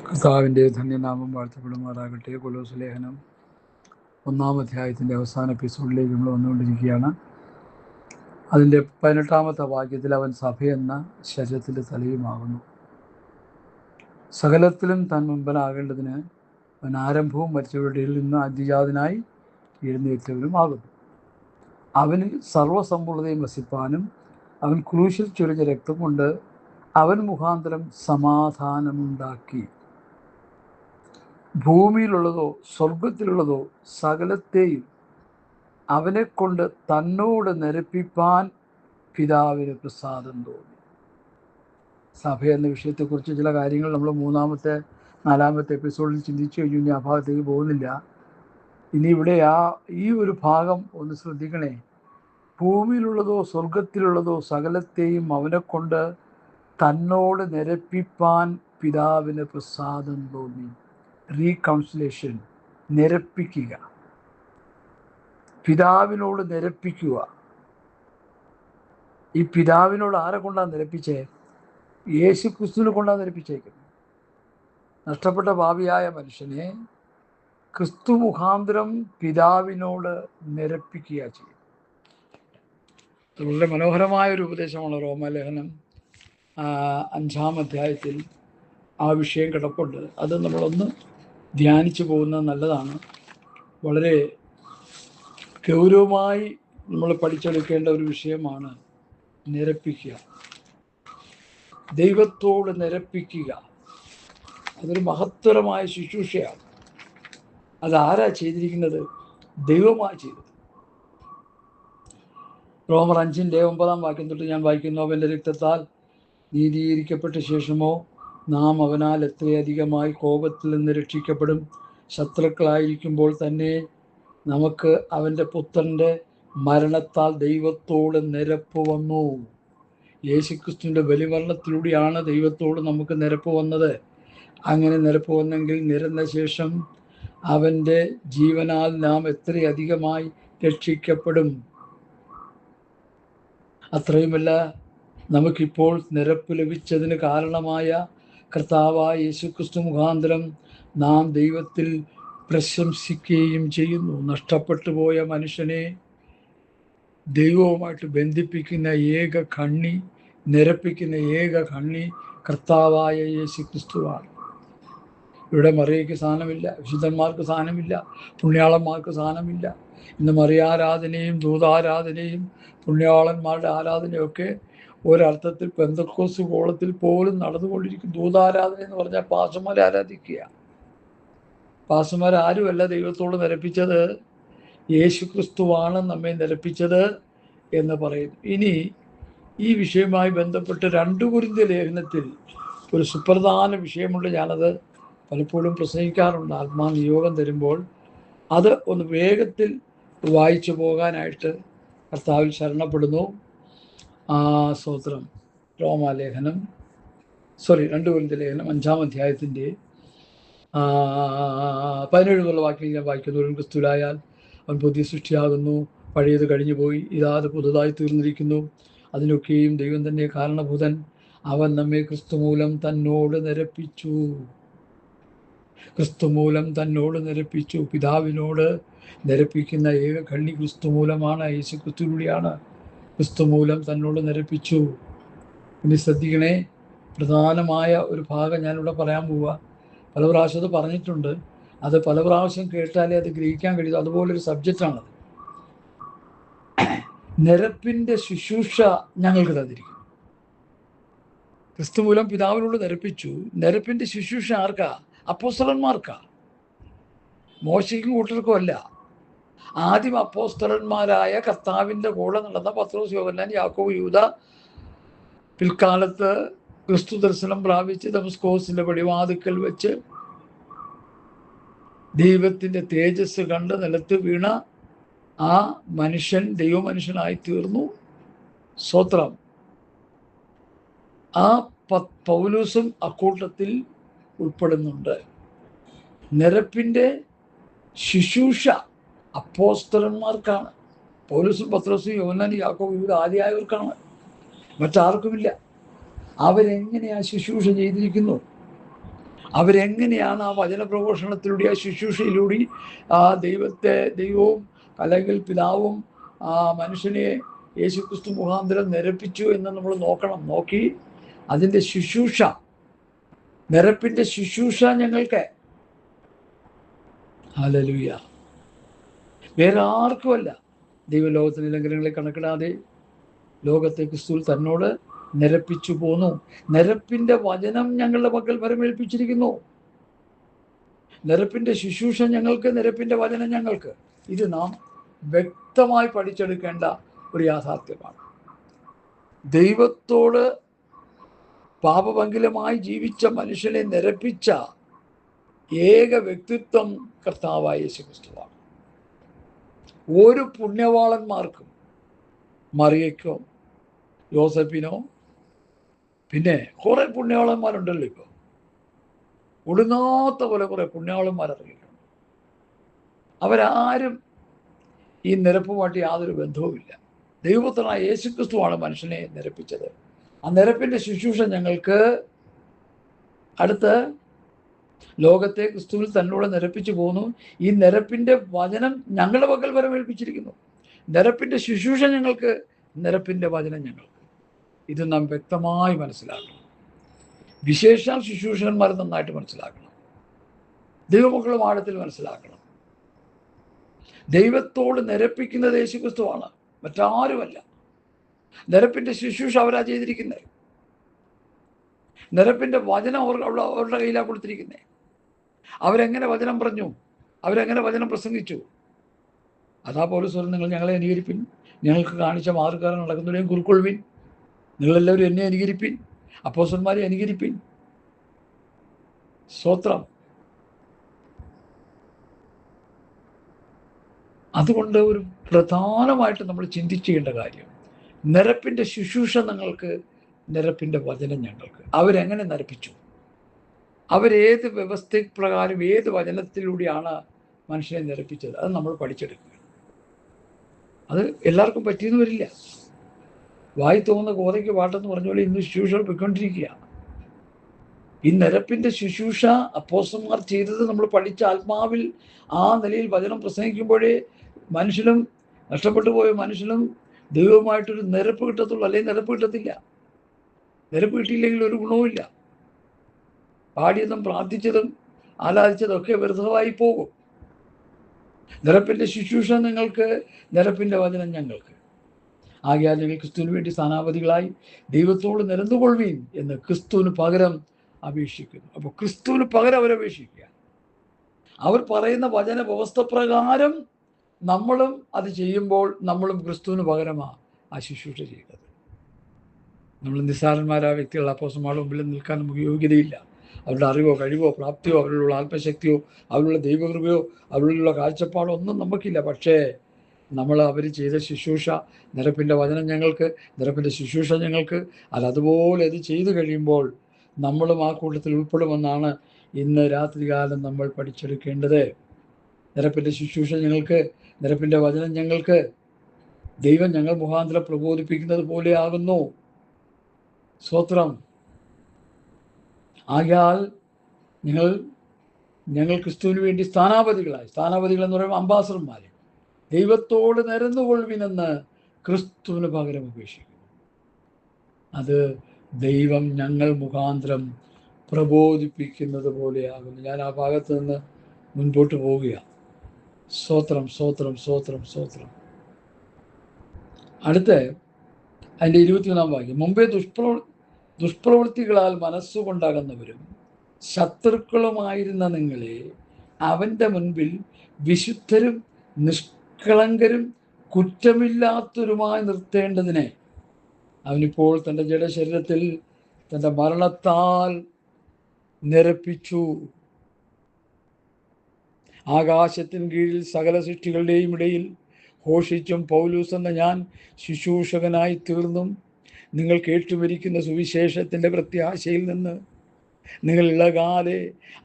കർത്താവിൻ്റെ ധന്യനാമം വാഴ്ത്തപ്പെടുമാറാകട്ടെ. കൊലോസ് ലേഖനം 1-ാം അധ്യായത്തിൻ്റെ അവസാന എപ്പിസോഡിലേക്ക് നമ്മൾ വന്നുകൊണ്ടിരിക്കുകയാണ്. അതിൻ്റെ 18-ാമത്തെ വാക്യത്തിൽ അവൻ സഭയെന്ന ശരീരത്തിൻ്റെ തലയുമാകുന്നു. സകലത്തിലും താൻ മുമ്പനാകേണ്ടതിന് അവൻ ആരംഭവും മരിച്ചവരുടെ ഇടയിൽ നിന്ന് ആദ്യജാതനായി എഴുന്നേറ്റവനുമാകുന്നു. അവന് സർവ്വസമ്പൂർണ്ണതയും വസിപ്പാനും അവൻ ക്രൂശിൽ ചൊരിഞ്ഞ രക്തം കൊണ്ട് അവൻ മുഖാന്തരം സമാധാനമുണ്ടാക്കി ഭൂമിയിലുള്ളതോ സ്വർഗത്തിലുള്ളതോ സകലത്തെയും അവനെ കൊണ്ട് തന്നോട് നിരപ്പിപ്പാൻ പിതാവിന് പ്രസാദം തോന്നി. സഭ എന്ന വിഷയത്തെക്കുറിച്ച് ചില കാര്യങ്ങൾ നമ്മൾ 3-ാമത്തെ 4-ാമത്തെ എപ്പിസോഡിൽ ചിന്തിച്ചു കഴിഞ്ഞു. ഇനി ആ ഭാഗത്തേക്ക് പോകുന്നില്ല. ഇനി ഇവിടെ ഈ ഒരു ഭാഗം ഒന്ന് ശ്രദ്ധിക്കണേ. ഭൂമിയിലുള്ളതോ സ്വർഗത്തിലുള്ളതോ സകലത്തെയും അവനെ കൊണ്ട് തന്നോട് നിരപ്പിപ്പാൻ പിതാവിന് പ്രസാദം തോന്നി. റീകൗൺസിലേഷൻ, നിരപ്പിക്കുക, പിതാവിനോട് നിരപ്പിക്കുക. ഈ പിതാവിനോട് ആരെ കൊണ്ടാണ് നിരപ്പിച്ചേ? യേശു ക്രിസ്തുവിനെ കൊണ്ടാണ് നിരപ്പിച്ചേക്കുന്നത്. നഷ്ടപ്പെട്ട പാപിയായ മനുഷ്യനെ ക്രിസ്തു മുഖാന്തരം പിതാവിനോട് നിരപ്പിക്കുക ചെയ്യും. വളരെ മനോഹരമായൊരു ഉപദേശമാണ് റോമാലേഖനം 5-ാം അധ്യായത്തിൽ ആ വിഷയം കിടപ്പുണ്ട്. അത് നമ്മളൊന്ന് ധ്യാനിച്ചു പോകുന്നത് നല്ലതാണ്. വളരെ ഗൗരവമായി നമ്മൾ പഠിച്ചെടുക്കേണ്ട ഒരു വിഷയമാണ് നിരപ്പിക്കുക, ദൈവത്തോട് നിരപ്പിക്കുക. അതൊരു മഹത്തരമായ ശുശ്രൂഷയാണ്. അതാരാ ചെയ്തിരിക്കുന്നത്? ദൈവമായി ചെയ്തത്. റോമർ 5-ന്റെ 9-ാം വാക്യം തൊട്ട് ഞാൻ വായിക്കുന്നു. അവൻ്റെ രക്തത്താൽ നീതീകരിക്കപ്പെട്ട ശേഷമോ നാം അവനാൽ എത്രയധികമായി കോപത്തിൽ നിന്ന് രക്ഷിക്കപ്പെടും. ശത്രുക്കളായിരിക്കുമ്പോൾ തന്നെ നമുക്ക് അവൻ്റെ പുത്രൻ്റെ മരണത്താൽ ദൈവത്തോട് നിരപ്പ് വന്നു. യേശുക്രിസ്തുവിൻ്റെ ബലിമരണത്തിലൂടെയാണ് ദൈവത്തോട് നമുക്ക് നിരപ്പ് വന്നത്. അങ്ങനെ നിരപ്പ് വന്നെങ്കിൽ നിരന്ന ശേഷം അവൻ്റെ ജീവനാൽ നാം എത്രയധികമായി രക്ഷിക്കപ്പെടും. അത്രയുമല്ല, നമുക്കിപ്പോൾ നിരപ്പ് ലഭിച്ചതിന് കാരണമായ കർത്താവായ യേശുക്രിസ്തു മുഖാന്തരം നാം ദൈവത്തിൽ പ്രശംസിക്കുകയും ചെയ്യുന്നു. നഷ്ടപ്പെട്ടു പോയ മനുഷ്യനെ ദൈവവുമായിട്ട് ബന്ധിപ്പിക്കുന്ന ഏക കണ്ണി, നിരപ്പിക്കുന്ന ഏക കണ്ണി കർത്താവായ യേശുക്രിസ്തുവാണ്. ഇവിടെ മറിയയ്ക്ക് സ്ഥാനമില്ല, വിശുദ്ധന്മാർക്ക് സ്ഥാനമില്ല, പുണ്യാളന്മാർക്ക് സ്ഥാനമില്ല. ഇന്ന് മറിയാരാധനയും ദൂതാരാധനയും പുണ്യാളന്മാരുടെ ആരാധനയൊക്കെ ഒരർത്ഥത്തിൽ പെന്തക്കോസ്ത് കോളത്തിൽ പോലും നടന്നുകൊണ്ടിരിക്കും. ദൂതാരാധന എന്ന് പറഞ്ഞാൽ പാസ്റ്റർമാരെ ആരാധിക്കുക. പാസ്റ്റർമാരാരുമല്ല ദൈവത്തോട് നിരപ്പിച്ചത്, യേശു ക്രിസ്തുവാണ് നമ്മെ നിരപ്പിച്ചത് എന്ന് പറയുന്നു. ഇനി ഈ വിഷയവുമായി ബന്ധപ്പെട്ട് 2 കൊരിന്ത്യർ ലേഖനത്തിൽ ഒരു സുപ്രധാന വിഷയമുണ്ട്. ഞാനത് പലപ്പോഴും പ്രസംഗിക്കാറുണ്ട് ആത്മാനിയോഗം തരുമ്പോൾ. അത് ഒന്ന് വേഗത്തിൽ വായിച്ചു പോകാനായിട്ട് കർത്താവിൽ ശരണപ്പെടുന്നു. സ്തോത്രം. 2 കൊരിന്ത്യർ ലേഖനം 5-ാം അധ്യായത്തിൻ്റെ 17 വാക്യം ഞാൻ വായിക്കുന്നു. ഒരു ക്രിസ്തുവിലായാൽ അവൻ പുതിയ സൃഷ്ടിയാകുന്നു, പഴയത് കഴിഞ്ഞു പോയി, ഇതാ അത് പുതുതായി തീർന്നിരിക്കുന്നു. അതിനൊക്കെയും ദൈവം തന്നെ കാരണഭൂതൻ. അവൻ നമ്മെ ക്രിസ്തുമൂലം തന്നോട് നിരപ്പിച്ചു. ക്രിസ്തുമൂലം തന്നോട് നിരപ്പിച്ചു. പിതാവിനോട് നിരപ്പിക്കുന്ന ഏക കണ്ണി ക്രിസ്തുമൂലമാണ്, യേശു ക്രിസ്തുവിലൂടെയാണ്. ക്രിസ്തുമൂലം തന്നോട് നിരപ്പിച്ചു. ഇനി ശ്രദ്ധിക്കണേ, പ്രധാനമായ ഒരു ഭാഗം ഞാനിവിടെ പറയാൻ പോവുക. പല പ്രാവശ്യം അത് പറഞ്ഞിട്ടുണ്ട്. അത് പല പ്രാവശ്യം കേട്ടാലേ അത് ഗ്രഹിക്കാൻ കഴിയും. അതുപോലൊരു സബ്ജക്റ്റാണത്. നിരപ്പിൻ്റെ ശുശ്രൂഷ ഞങ്ങൾക്ക് തന്നിരിക്കുന്നു. ക്രിസ്തുമൂലം പിതാവിനോട് നിരപ്പിച്ചു. നിരപ്പിൻ്റെ ശുശ്രൂഷ ആർക്കാ? അപ്പോസ്തലന്മാർക്കാ, മോശയ്ക്കും കൂട്ടർക്കും അല്ല. ആദ്യം അപ്പോസ്തലന്മാരായ കർത്താവിൻ്റെ കൂടെ നടന്ന പത്രോസ്, യോഹന്നാൻ, യാക്കോബ്, യൂദ, പിൽക്കാലത്ത് ക്രിസ്തു ദർശനം പ്രാപിച്ച് ദമസ്കോസിൻ്റെ പടിവാതിക്കൽ വെച്ച് ദൈവത്തിൻ്റെ തേജസ് കണ്ട് നിലത്ത് വീണ ആ മനുഷ്യൻ ദൈവമനുഷ്യനായി തീർന്നു. സ്തോത്രം. ആ പൗലോസും അക്കൂട്ടത്തിൽ ഉൾപ്പെടുന്നുണ്ട്. നിരപ്പിൻ്റെ ശുശ്രൂഷ അപ്പോസ്തലന്മാർക്കാണ്. പൗലോസും പത്രോസും യോഹന്നാൻ, യാക്കോബ്, യൂദ ആദ്യമായവർക്കാണ്, മറ്റാർക്കുമില്ല. അവരെങ്ങനെയാ ശുശ്രൂഷ ചെയ്തിരിക്കുന്നു? അവരെങ്ങനെയാണ് ആ വചന പ്രഘോഷണത്തിലൂടെ, ആ ശുശ്രൂഷയിലൂടെ ആ ദൈവവും അല്ലെങ്കിൽ പിതാവും ആ മനുഷ്യനെ യേശുക്രിസ്തു മുഖാന്തരം നിരപ്പിച്ചു എന്ന് നമ്മൾ നോക്കി അതിൻ്റെ ശുശ്രൂഷ, നിരപ്പിൻ്റെ ശുശ്രൂഷ ഞങ്ങൾക്ക് ഹല്ലേലൂയ വേറെ ആർക്കുമല്ല. ദൈവലോകത്തിൻ്റെ ലംഘനങ്ങളെ കണക്കിടാതെ ലോകത്തെ ക്രിസ്തുവിൽ തന്നോട് നിരപ്പിച്ചു പോന്നു. നിരപ്പിൻ്റെ വചനം ഞങ്ങളുടെ പക്കൽ വരമേൽപ്പിച്ചിരിക്കുന്നു. നിരപ്പിൻ്റെ ശുശ്രൂഷ ഞങ്ങൾക്ക്, നിരപ്പിൻ്റെ വചനം ഞങ്ങൾക്ക്. ഇത് നാം വ്യക്തമായി പഠിച്ചെടുക്കേണ്ട ഒരു യാഥാർത്ഥ്യമാണ്. ദൈവത്തോട് പാപഭംഗിലമായി ജീവിച്ച മനുഷ്യനെ നിരപ്പിച്ച ഏക വ്യക്തിത്വം കർത്താവായ യേശുക്രിസ്തുവാണ്. ഒരു പുണ്യവാളന്മാർക്കും, മറിയയ്ക്കോ യോസഫിനോ, പിന്നെ കുറെ പുണ്യവാളന്മാരുണ്ടല്ലോ, ഇപ്പോൾ ഒടുങ്ങാത്ത പോലെ കുറെ പുണ്യവാളന്മാരിറങ്ങിയിട്ടുണ്ട്. അവരാരും ഈ നിരപ്പുമായിട്ട് യാതൊരു ബന്ധവുമില്ല. ദൈവപുത്രനായ യേശുക്രിസ്തുവാണ് മനുഷ്യനെ നിരപ്പിച്ചത്. ആ നിരപ്പിൻ്റെ ശുശ്രൂഷ ഞങ്ങൾക്ക്, അടുത്ത് ലോകത്തെ ക്രിസ്തുവിൽ തന്നോട് നിരപ്പിച്ചു പോന്നു. ഈ നിരപ്പിൻ്റെ വചനം ഞങ്ങളുടെ പക്കൽ വരമേൽപ്പിച്ചിരിക്കുന്നു. നിരപ്പിൻ്റെ ശുശ്രൂഷ ഞങ്ങൾക്ക്, നിരപ്പിൻ്റെ വചനം ഞങ്ങൾക്ക്. ഇത് നാം വ്യക്തമായി മനസ്സിലാക്കണം. വിശേഷാൽ ശുശ്രൂഷകന്മാർ നന്നായിട്ട് മനസ്സിലാക്കണം. ദൈവമക്കളും ആഴത്തിൽ മനസ്സിലാക്കണം. ദൈവത്തോട് നിരപ്പിക്കുന്നത് യേശുക്രിസ്തുവാണ്, മറ്റാരുമല്ല. നിരപ്പിൻ്റെ ശുശ്രൂഷ അവരാ ചെയ്തിരിക്കുന്നത്. നിരപ്പിൻ്റെ വചനം അവരുടെ കയ്യിലാണ് കൊടുത്തിരിക്കുന്നത്. അവരെങ്ങനെ വചനം പറഞ്ഞു, അവരെങ്ങനെ വചനം പ്രസംഗിച്ചു. അതാ പൗലോസ് പറഞ്ഞു, നിങ്ങൾ ഞങ്ങളെ അനുകരിപ്പിൻ, ഞങ്ങൾക്ക് കാണിച്ച മാർഗ്ഗക്കാരൻ നടക്കുന്നവരെയും കുറുക്കൊള്ളുവിൻ. നിങ്ങളെല്ലാവരും എന്നെ അനുകരിപ്പിൻ, അപ്പോസ്തലന്മാരെ അനുകരിപ്പിൻ. സ്തോത്രം. അതുകൊണ്ട് ഒരു പ്രധാനമായിട്ട് നമ്മൾ ചിന്തിച്ചേണ്ട കാര്യം, നിരപ്പിൻ്റെ ശുശ്രൂഷ നിങ്ങൾക്ക്, നിരപ്പിൻ്റെ വചനം ഞങ്ങൾക്ക്. അവരെങ്ങനെ നിരപ്പിച്ചു, അവരേത് വ്യവസ്ഥപ്രകാരം ഏത് വചനത്തിലൂടെയാണ് മനുഷ്യനെ നിരപ്പിച്ചത്, അത് നമ്മൾ പഠിച്ചെടുക്കുക. അത് എല്ലാവർക്കും പറ്റിയെന്ന് വരില്ല. വായി തോന്നുന്ന കോതയ്ക്ക് പാട്ടെന്ന് പറഞ്ഞ പോലെ ഇന്ന് ശുശ്രൂഷകൾ പോയിക്കൊണ്ടിരിക്കുകയാണ്. ഈ നിരപ്പിൻ്റെ ശുശ്രൂഷ അപ്പോസ്തലന്മാർ ചെയ്തത് നമ്മൾ പഠിച്ച ആത്മാവിൽ ആ നിലയിൽ വചനം പ്രസംഗിക്കുമ്പോഴേ മനുഷ്യനും, നഷ്ടപ്പെട്ടു പോയ മനുഷ്യനും ദൈവവുമായിട്ടൊരു നിരപ്പ് കിട്ടത്തുള്ളൂ. അല്ലെങ്കിൽ നിരപ്പ് കിട്ടത്തില്ല. നിരപ്പ് കിട്ടിയില്ലെങ്കിൽ ഒരു ഗുണവുമില്ല. പാടിയതും പ്രാർത്ഥിച്ചതും ആരാധിച്ചതൊക്കെ വ്യർത്ഥമായി പോകും. നിരപ്പിൻ്റെ ശുശ്രൂഷ നിങ്ങൾക്ക്, നിരപ്പിൻ്റെ വചനം ഞങ്ങൾക്ക്. ആകയാൽ നിങ്ങൾ ക്രിസ്തുവിന് വേണ്ടി സ്ഥാനാപതികളായി ദൈവത്തോട് നിരന്നുകൊള്ളുവീൻ എന്ന് ക്രിസ്തുവിന് പകരം അപേക്ഷിക്കുന്നു. അപ്പോൾ ക്രിസ്തുവിന് പകരം അവരപേക്ഷിക്കുക. അവർ പറയുന്ന വചന വ്യവസ്ഥ പ്രകാരം നമ്മളും അത് ചെയ്യുമ്പോൾ നമ്മളും ക്രിസ്തുവിന് പകരമാണ് ആ ശുശ്രൂഷ ചെയ്തത്. നമ്മൾ നിസ്സാരന്മാരായ വ്യക്തികൾ അപ്പോസ്തലന്മാരുടെ മുമ്പിൽ നിൽക്കാൻ നമുക്ക് യോഗ്യതയില്ല. അവരുടെ അറിവോ കഴിവോ പ്രാപ്തിയോ അവരിലുള്ള ആത്മശക്തിയോ അവരുടെ ദൈവകൃപയോ അവരിലുള്ള കാഴ്ചപ്പാടോ ഒന്നും നമുക്കില്ല. പക്ഷേ അവർ ചെയ്ത ശുശ്രൂഷ, നിരപ്പിൻ്റെ വചനം ഞങ്ങൾക്ക്, നിരപ്പിൻ്റെ ശുശ്രൂഷ ഞങ്ങൾക്ക്. അതുപോലെ അത് ചെയ്തു കഴിയുമ്പോൾ നമ്മളും ആ കൂട്ടത്തിൽ ഉൾപ്പെടുമെന്നാണ് ഇന്ന് രാത്രികാലം നമ്മൾ പഠിച്ചെടുക്കേണ്ടത്. നിരപ്പിൻ്റെ ശുശ്രൂഷ ഞങ്ങൾക്ക്, നിരപ്പിൻ്റെ വചനം ഞങ്ങൾക്ക്. ദൈവം ഞങ്ങൾ മുഖാന്തരം പ്രബോധിപ്പിക്കുന്നത് പോലെ ആകുന്നു. സ്തോത്രം. ആകയാൽ ഞങ്ങൾ ക്രിസ്തുവിന് വേണ്ടി സ്ഥാനാപതികളായി, സ്ഥാനാപതികൾ എന്ന് പറയുമ്പോൾ അംബാസഡർമാർ, ദൈവത്തോട് നിരന്നുകൊള്ളുവിനെന്ന് ക്രിസ്തുവിന് പകരം ഉപേക്ഷിക്കുന്നു. അത് ദൈവം ഞങ്ങൾ മുഖാന്തരം പ്രബോധിപ്പിക്കുന്നത് പോലെയാകുന്നു. ഞാൻ ആ ഭാഗത്ത് നിന്ന് മുൻപോട്ട് പോവുകയാണ്. സ്തോത്രം, സ്തോത്രം, സ്തോത്രം, സ്തോത്രം. അടുത്ത് അതിൻ്റെ 21-ാം വാക്യം, മുമ്പേ ദുഷ്പ്രവൃത്തികളാൽ മനസ്സുകൊണ്ടാകുന്നവരും ശത്രുക്കളുമായിരുന്ന നിങ്ങളെ അവൻ്റെ മുൻപിൽ വിശുദ്ധരും നിഷ്കളങ്കരും കുറ്റമില്ലാത്തവരുമായി നിർത്തേണ്ടതിനെ അവനിപ്പോൾ തൻ്റെ ജഡശരീരത്തിൽ തൻ്റെ മരണത്താൽ നിരപ്പിച്ചു. ആകാശത്തിന് കീഴിൽ സകല സൃഷ്ടികളുടെയും ഇടയിൽ ഘോഷിച്ചും പൗലൂസ് എന്ന ഞാൻ ശുശ്രൂഷകനായി തീർന്നും നിങ്ങൾ കേട്ടുവരിക്കുന്ന സുവിശേഷത്തിൻ്റെ പ്രത്യാശയിൽ നിന്ന് നിങ്ങൾ ഇളകാതെ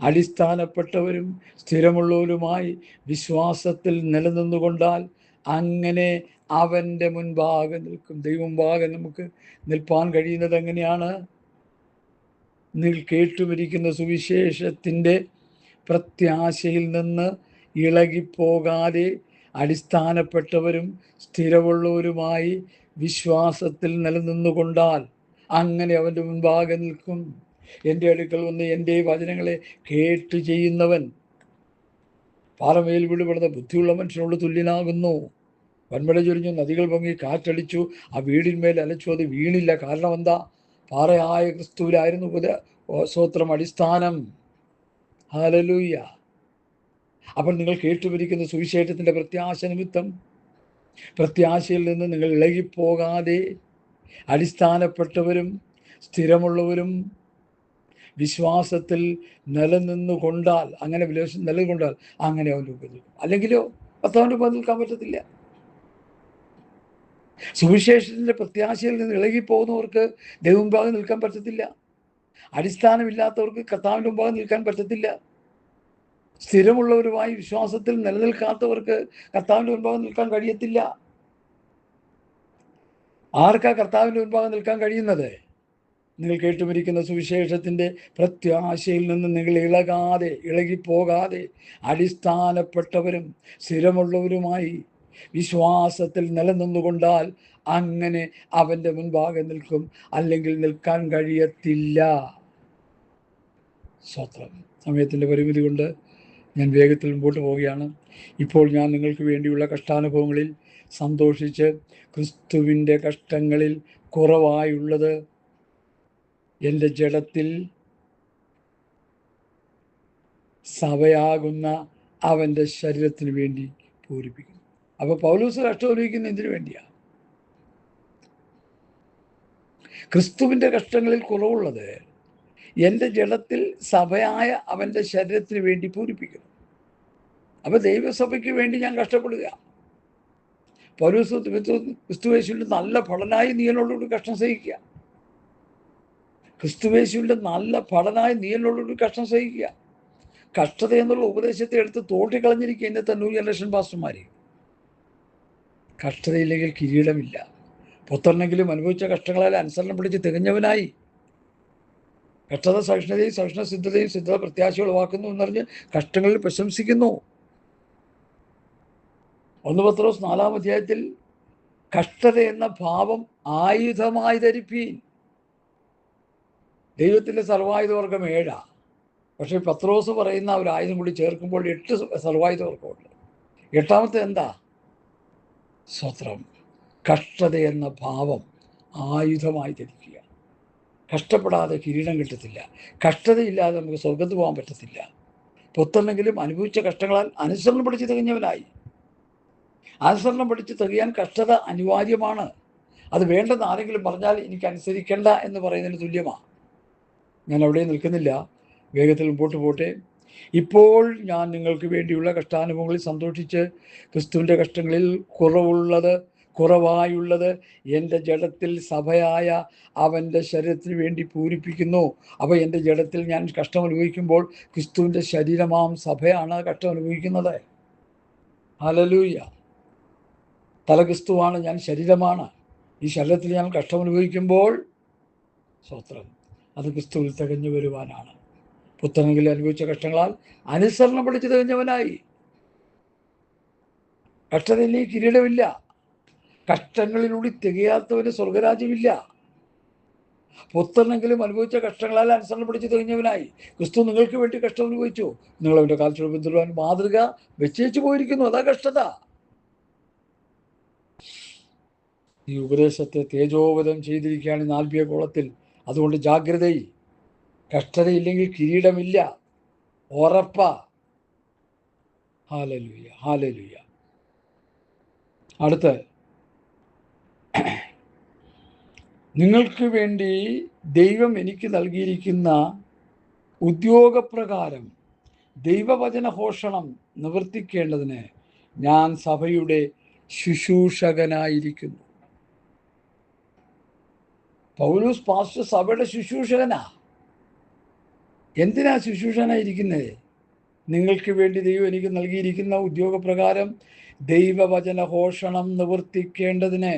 അടിസ്ഥാനപ്പെട്ടവരും സ്ഥിരമുള്ളവരുമായി വിശ്വാസത്തിൽ നിലനിന്നുകൊണ്ടാൽ അങ്ങനെ അവൻ്റെ മുൻപാകെ നിൽക്കും. ദൈവം മുൻപാകെ നമുക്ക് നിൽപ്പാൻ കഴിയുന്നത് എങ്ങനെയാണ്? നിങ്ങൾ കേട്ടുമിരിക്കുന്ന സുവിശേഷത്തിൻ്റെ പ്രത്യാശയിൽ നിന്ന് ഇളകിപ്പോകാതെ അടിസ്ഥാനപ്പെട്ടവരും സ്ഥിരമുള്ളവരുമായി വിശ്വാസത്തിൽ നിലനിന്നുകൊണ്ടാൽ അങ്ങനെ അവൻ്റെ മുൻപാകെ നിൽക്കും. എൻ്റെ അടുക്കൽ വന്ന് എൻ്റെ വചനങ്ങളെ കേട്ട് ചെയ്യുന്നവൻ പാറമേൽ വീടുപെടുന്ന ബുദ്ധിയുള്ള മനുഷ്യനോട് തുല്യനാകുന്നു. വൻമഴ ചൊരിഞ്ഞു, നദികൾ പൊങ്ങി, കാറ്റടിച്ചു, ആ വീടിന്മേൽ അലച്ചു, അത് വീണില്ല. കാരണം എന്താ? പാറയായ ക്രിസ്തുവിലായിരുന്നു സ്വത്രം അടിസ്ഥാനം. ഹല്ലേലൂയ. അപ്പോൾ നിങ്ങൾ കേട്ടുപിരിക്കുന്ന സുവിശേഷത്തിൻ്റെ പ്രത്യാശ നിമിത്തം പ്രത്യാശയിൽ നിന്ന് നിങ്ങൾ ഇളകിപ്പോകാതെ അടിസ്ഥാനപ്പെട്ടവരും സ്ഥിരമുള്ളവരും വിശ്വാസത്തിൽ നിലനിന്നുകൊണ്ടാൽ, അങ്ങനെ നിലകൊണ്ടാൽ അങ്ങനെ അവൻ്റെ മുമ്പിൽ നിൽക്കും. അല്ലെങ്കിലോ കർത്താവിൻ്റെ മുമ്പിൽ നിൽക്കാൻ പറ്റത്തില്ല. സുവിശേഷത്തിൻ്റെ പ്രത്യാശയിൽ നിന്ന് ഇളകിപ്പോകുന്നവർക്ക് ദൈവമുമ്പാകെ നിൽക്കാൻ പറ്റത്തില്ല. അടിസ്ഥാനമില്ലാത്തവർക്ക് കർത്താവിൻ്റെ മുമ്പാകെ നിൽക്കാൻ പറ്റത്തില്ല. സ്ഥിരമുള്ളവരുമായി വിശ്വാസത്തിൽ നിലനിൽക്കാത്തവർക്ക് കർത്താവിൻ്റെ മുൻപാകെ നിൽക്കാൻ കഴിയത്തില്ല. ആർക്കാ കർത്താവിൻ്റെ മുൻപാകെ നിൽക്കാൻ കഴിയുന്നത്? നിങ്ങൾ കേട്ടുമിരിക്കുന്ന സുവിശേഷത്തിൻ്റെ പ്രത്യാശയിൽ നിന്ന് നിങ്ങൾ ഇളകിപ്പോകാതെ അടിസ്ഥാനപ്പെട്ടവരും സ്ഥിരമുള്ളവരുമായി വിശ്വാസത്തിൽ നിലനിന്നുകൊണ്ടാൽ അങ്ങനെ അവൻ്റെ മുൻപാകെ നിൽക്കും. അല്ലെങ്കിൽ നിൽക്കാൻ കഴിയത്തില്ല. സ്വത്രം. സമയത്തിൻ്റെ പരിമിതി കൊണ്ട് ഞാൻ വേഗത്തിൽ മുമ്പോട്ട് പോവുകയാണ്. ഇപ്പോൾ ഞാൻ നിങ്ങൾക്ക് വേണ്ടിയുള്ള കഷ്ടാനുഭവങ്ങളിൽ സന്തോഷിച്ച് ക്രിസ്തുവിൻ്റെ കഷ്ടങ്ങളിൽ കുറവായുള്ളത് എൻ്റെ ജഡത്തിൽ സഭയാകുന്ന അവൻ്റെ ശരീരത്തിന് വേണ്ടി പൂരിപ്പിക്കുന്നു. അപ്പോൾ പൗലോസ് കഷ്ടം അനുഭവിക്കുന്ന എന്തിനു വേണ്ടിയാണ്? ക്രിസ്തുവിൻ്റെ കഷ്ടങ്ങളിൽ കുറവുള്ളത് എൻ്റെ ജഡത്തിൽ സഭയായ അവൻ്റെ ശരീരത്തിന് വേണ്ടി പൂരിപ്പിക്കുന്നു. അപ്പോൾ ദൈവസഭയ്ക്ക് വേണ്ടി ഞാൻ കഷ്ടപ്പെടുക. പൗലോസ് ക്രിസ്തുയേശുവിൻ്റെ നല്ല ഫലനായി നീ എന്നോടുകൂടി കഷ്ടം സഹിക്കുക. ക്രിസ്തുയേശുവിൻ്റെ നല്ല ഫലനായി നീ എന്നോടുകൂടി കഷ്ടം സഹിക്കുക. കഷ്ടത എന്നുള്ള ഉപദേശത്തെ എടുത്ത് തോട്ടിക്കളഞ്ഞിരിക്കുക ഇന്നത്തെ ന്യൂ ജനറേഷൻ പാസ്റ്റർമാർ. കഷ്ടതയില്ലെങ്കിൽ കിരീടമില്ല. പുത്രനെങ്കിലും അനുഭവിച്ച കഷ്ടങ്ങളാൽ അനുസരണം പിടിച്ച് തികഞ്ഞവനായി. കഷ്ടത സഹിഷ്ണുതയും സഹിഷ്ണുസിദ്ധതയും സിദ്ധത പ്രത്യാശ ഉളവാക്കുന്നു എന്നറിഞ്ഞ് കഷ്ടങ്ങളിൽ പ്രശംസിക്കുന്നു. 1 പത്രോസ് 4-ാം അധ്യായത്തിൽ കഷ്ടത എന്ന ഭാവം ആയുധമായി ധരിപ്പീൻ. ദൈവത്തിൻ്റെ സർവായുധവർഗം 7. പക്ഷേ പത്രോസ് പറയുന്ന ഒരു ആയുധം കൂടി ചേർക്കുമ്പോൾ 8 സർവായുധവർഗമുണ്ട്. 8ാമത്തെ എന്താ? സ്വത്രം. കഷ്ടത എന്ന ഭാവം ആയുധമായി ധരിക്കുക. കഷ്ടപ്പെടാതെ കിരീടം കിട്ടത്തില്ല. കഷ്ടതയില്ലാതെ നമുക്ക് സ്വർഗത്ത് പോകാൻ പറ്റത്തില്ല. പുത്രനെങ്കിലും അനുഭവിച്ച കഷ്ടങ്ങളാൽ അനുസരണം പഠിച്ച് തികഞ്ഞവനായി. അനുസരണം പഠിച്ച് തികയാൻ കഷ്ടത അനിവാര്യമാണ്. അത് വേണ്ടെന്ന് ആരെങ്കിലും പറഞ്ഞാൽ എനിക്ക് അനുസരിക്കേണ്ട എന്ന് പറയുന്നതിന് തുല്യമാണ്. ഞാൻ അവിടെ നിൽക്കുന്നില്ല, വേഗത്തിൽ മുമ്പോട്ട് പോട്ടെ. ഇപ്പോൾ ഞാൻ നിങ്ങൾക്ക് വേണ്ടിയുള്ള കഷ്ടാനുഭവങ്ങളിൽ സന്തോഷിച്ച് ക്രിസ്തുവിൻ്റെ കഷ്ടങ്ങളിൽ കുറവായുള്ളത് എൻ്റെ ജഡത്തിൽ സഭയായ അവൻ്റെ ശരീരത്തിന് വേണ്ടി പൂരിപ്പിക്കുന്നു. അപ്പോൾ എൻ്റെ ജഡത്തിൽ ഞാൻ കഷ്ടം അനുഭവിക്കുമ്പോൾ ക്രിസ്തുവിൻ്റെ ശരീരമാം സഭയാണ് കഷ്ടം അനുഭവിക്കുന്നത്. ഹല്ലേലൂയ. തല ക്രിസ്തുവാണ്, ഞാൻ ശരീരമാണ്. ഈ ശരീരത്തിൽ ഞാൻ കഷ്ടം അനുഭവിക്കുമ്പോൾ സ്വത്രം അത് ക്രിസ്തുവിൽ തികഞ്ഞു വരുവാനാണ്. പുത്രനെങ്കിലും അനുഭവിച്ച കഷ്ടങ്ങളാൽ അനുസരണം പഠിച്ച് തികഞ്ഞവനായി. കഷ്ടതയിലേക്ക് കിരീടമില്ല. കഷ്ടങ്ങളിലൂടെ തികയാത്തവന് സ്വർഗരാജ്യമില്ല. പുത്രനെങ്കിലും അനുഭവിച്ച കഷ്ടങ്ങളാൽ അനുസരണം പഠിച്ച് തികഞ്ഞവനായി. ക്രിസ്തു നിങ്ങൾക്ക് വേണ്ടി കഷ്ടം അനുഭവിച്ചു. നിങ്ങൾ അവൻ്റെ കാൽച്ചുവട് പിന്തുടരുവാൻ മാതൃക വെച്ചേച്ചു പോയിരിക്കുന്നു. അതാ കഷ്ടത. ഈ ഉപദേശത്തെ തേജോവധം ചെയ്തിരിക്കുകയാണ് ആത്മീയ കോളത്തിൽ. അതുകൊണ്ട് ജാഗ്രത. കഷ്ടതയില്ലെങ്കിൽ കിരീടമില്ല. ഉറപ്പാ. Hallelujah, hallelujah. അടുത്ത്, നിങ്ങൾക്ക് വേണ്ടി ദൈവം എനിക്ക് നൽകിയിരിക്കുന്ന ഉദ്യോഗപ്രകാരം ദൈവവചന ഘോഷണം നിവർത്തിക്കേണ്ടതിന് ഞാൻ സഭയുടെ ശുശ്രൂഷകനായിരിക്കുന്നു. പൗലോസ് പാസ്റ്റർ സഭയുടെ ശുശ്രൂഷകനാ. എന്തിനാ ശുശ്രൂഷകനായിരിക്കുന്നത്? നിങ്ങൾക്ക് വേണ്ടി ദൈവം എനിക്ക് നൽകിയിരിക്കുന്ന ഉദ്യോഗപ്രകാരം ദൈവവചനഘോഷണം നിവർത്തിക്കേണ്ടതിന്,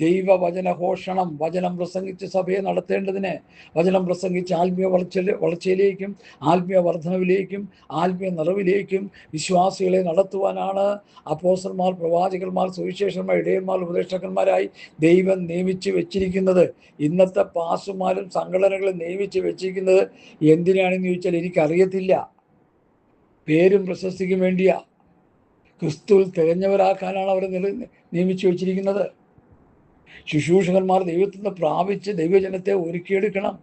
ദൈവവചനഘോഷണം, വചനം പ്രസംഗിച്ച് സഭയെ നടത്തേണ്ടതിന്, വചനം പ്രസംഗിച്ച് ആത്മീയ വളർച്ചയിലേക്കും ആത്മീയ വർധനവിലേക്കും ആത്മീയ നിറവിലേക്കും വിശ്വാസികളെ നടത്തുവാനാണ് അപ്പോസ്തലന്മാർ, പ്രവാചകന്മാർ, സുവിശേഷന്മാർ, ഇടയന്മാർ, ഉപദേഷ്ടാക്കന്മാരായി ദൈവം നിയമിച്ച് വെച്ചിരിക്കുന്നത്. ഇന്നത്തെ പാസ്റ്റർമാരും സംഘടനകളും നിയമിച്ച് വെച്ചിരിക്കുന്നത് എന്തിനാണെന്ന് ചോദിച്ചാൽ എനിക്കറിയത്തില്ല. പേരും പ്രശസ്തിക്കും വേണ്ടിയാ. ക്രിസ്തുവിൽ തികഞ്ഞവരാക്കാനാണ് അവരെ നിയമിച്ചു വെച്ചിരിക്കുന്നത്. ശുശ്രൂഷകന്മാർ ദൈവത്തിൽ നിന്ന് പ്രാപിച്ച് ദൈവജനത്തെ ഒരുക്കിയെടുക്കണം.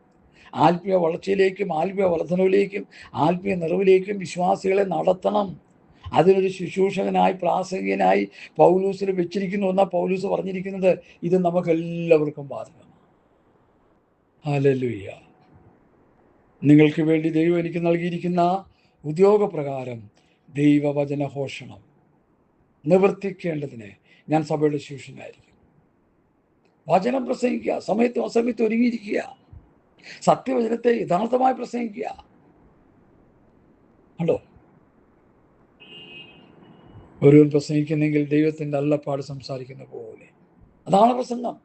ആത്മീയ വളർച്ചയിലേക്കും ആത്മീയ വർധനവിലേക്കും ആത്മീയ നിറവിലേക്കും വിശ്വാസികളെ നടത്തണം. അതിനൊരു ശുശ്രൂഷകനായി, പ്രാസംഗികനായി പൗലൂസിൽ വെച്ചിരിക്കുന്നു എന്നാൽ പൗലൂസ് പറഞ്ഞിരിക്കുന്നത് ഇത് നമുക്കെല്ലാവർക്കും ബാധകമാണ്. ഹല്ലേലൂയ. നിങ്ങൾക്ക് വേണ്ടി ദൈവം എനിക്ക് നൽകിയിരിക്കുന്ന ഉദ്യോഗപ്രകാരം ദൈവവചനഘോഷണം നിവർത്തിക്കേണ്ടതിന് ഞാൻ സഭയുടെ ശിഷ്യനായിരിക്കും. വചനം പ്രസംഗിക്കുക, സമയത്തും അസമയത്തും ഒരുങ്ങിയിരിക്കുക, സത്യവചനത്തെ യഥാർത്ഥമായി പ്രസംഗിക്കുക. ഉണ്ടോ? ഒരുവൻ പ്രസംഗിക്കുന്നെങ്കിൽ ദൈവത്തിൻ്റെ അരുളപ്പാട് സംസാരിക്കുന്ന പോലെ. അതാണ് പ്രസംഗം.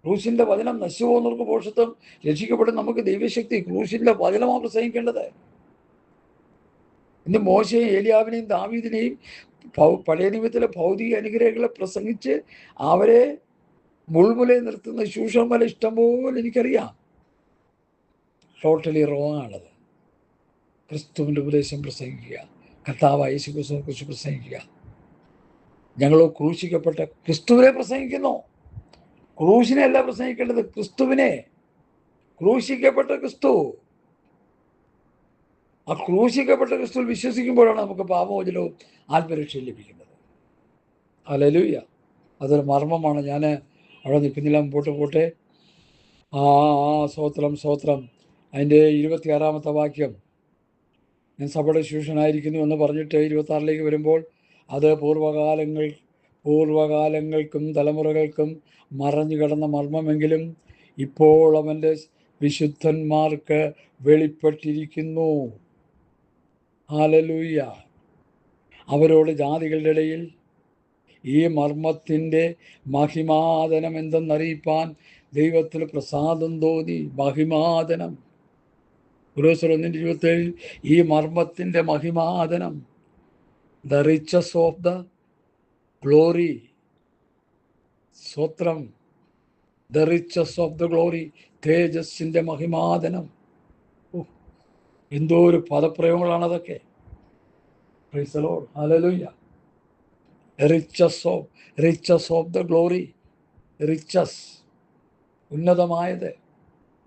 ക്രൂശിന്റെ വചനം നശിച്ചു പോകുന്നവർക്ക് ഭോഷത്വം, രക്ഷിക്കപ്പെടും നമുക്ക് ദൈവശക്തി. ക്രൂശിന്റെ വചനമാണ് പ്രസംഗിക്കേണ്ടത്. ഇന്ന് മോശയെയും ഏലിയാവിനെയും ദാവീദിനെയും പഴയ നിയമത്തിലെ ഭൗതിക അനുഗ്രഹങ്ങളെ പ്രസംഗിച്ച് അവരെ മുൾമുലയെ നിർത്തുന്ന ശൂഷന്മാരെ ഇഷ്ടംപോലെ എനിക്കറിയാം. ടോട്ടലി റോങ് ആണത്. ക്രിസ്തുവിൻ്റെ ഉപദേശം പ്രസംഗിക്കുക, കർത്താവായ യേശു ക്രിസ്തുവിനെ കുറിച്ച് പ്രസംഗിക്കുക. ഞങ്ങൾ ക്രൂശിക്കപ്പെട്ട ക്രിസ്തുവിനെ പ്രസംഗിക്കുന്നു. ക്രൂശിനെ അല്ല പ്രസംഗിക്കേണ്ടത്, ക്രിസ്തുവിനെ. ക്രൂശിക്കപ്പെട്ട ക്രിസ്തു. ആ ക്രൂശിക്കപ്പെട്ട ക്രിസ്തുവിൽ വിശ്വസിക്കുമ്പോഴാണ് നമുക്ക് പാപമോചനവും ആത്മരക്ഷയും ലഭിക്കുന്നത്. ഹല്ലേലൂയ. അതൊരു മർമ്മമാണ്. ഞാൻ അവിടെ നിൽക്കുന്നില്ല, മുമ്പോട്ട് പോട്ടെ. സ്തോത്രം സ്തോത്രം. അതിൻ്റെ 26-ാമത്തെ വാക്യം, ഞാൻ സഭയുടെ ശിഷ്യനായിരിക്കുന്നു എന്ന് പറഞ്ഞിട്ട് 26-ലേക്ക് വരുമ്പോൾ, അത് പൂർവകാലങ്ങൾക്കും തലമുറകൾക്കും മറഞ്ഞു കിടന്ന മർമ്മമെങ്കിലും ഇപ്പോൾ അവൻ്റെ വിശുദ്ധന്മാർക്ക് വെളിപ്പെട്ടിരിക്കുന്നു. ഹല്ലേലൂയ. അവരോട് ജാതികളുടെ ഇടയിൽ ഈ മർമ്മത്തിൻ്റെ മഹിമാതനം എന്തെന്നറിയിപ്പാൻ ദൈവത്തിന് പ്രസാദം തോന്നി. മഹിമാതനം. കൊലോസ്യർ 1:27 ഈ മർമ്മത്തിൻ്റെ മഹിമാതനം, the riches of the glory. സ്വത്രം. The riches of the glory, തേജസ്സിൻ്റെ മഹിമാതനം. എന്തോ ഒരു പദപ്രയോഗങ്ങളാണ് അതൊക്കെ. Praise the Lord. ഹല്ലേലൂയ. Riches of the glory. Riches, ഉന്നതമായത്,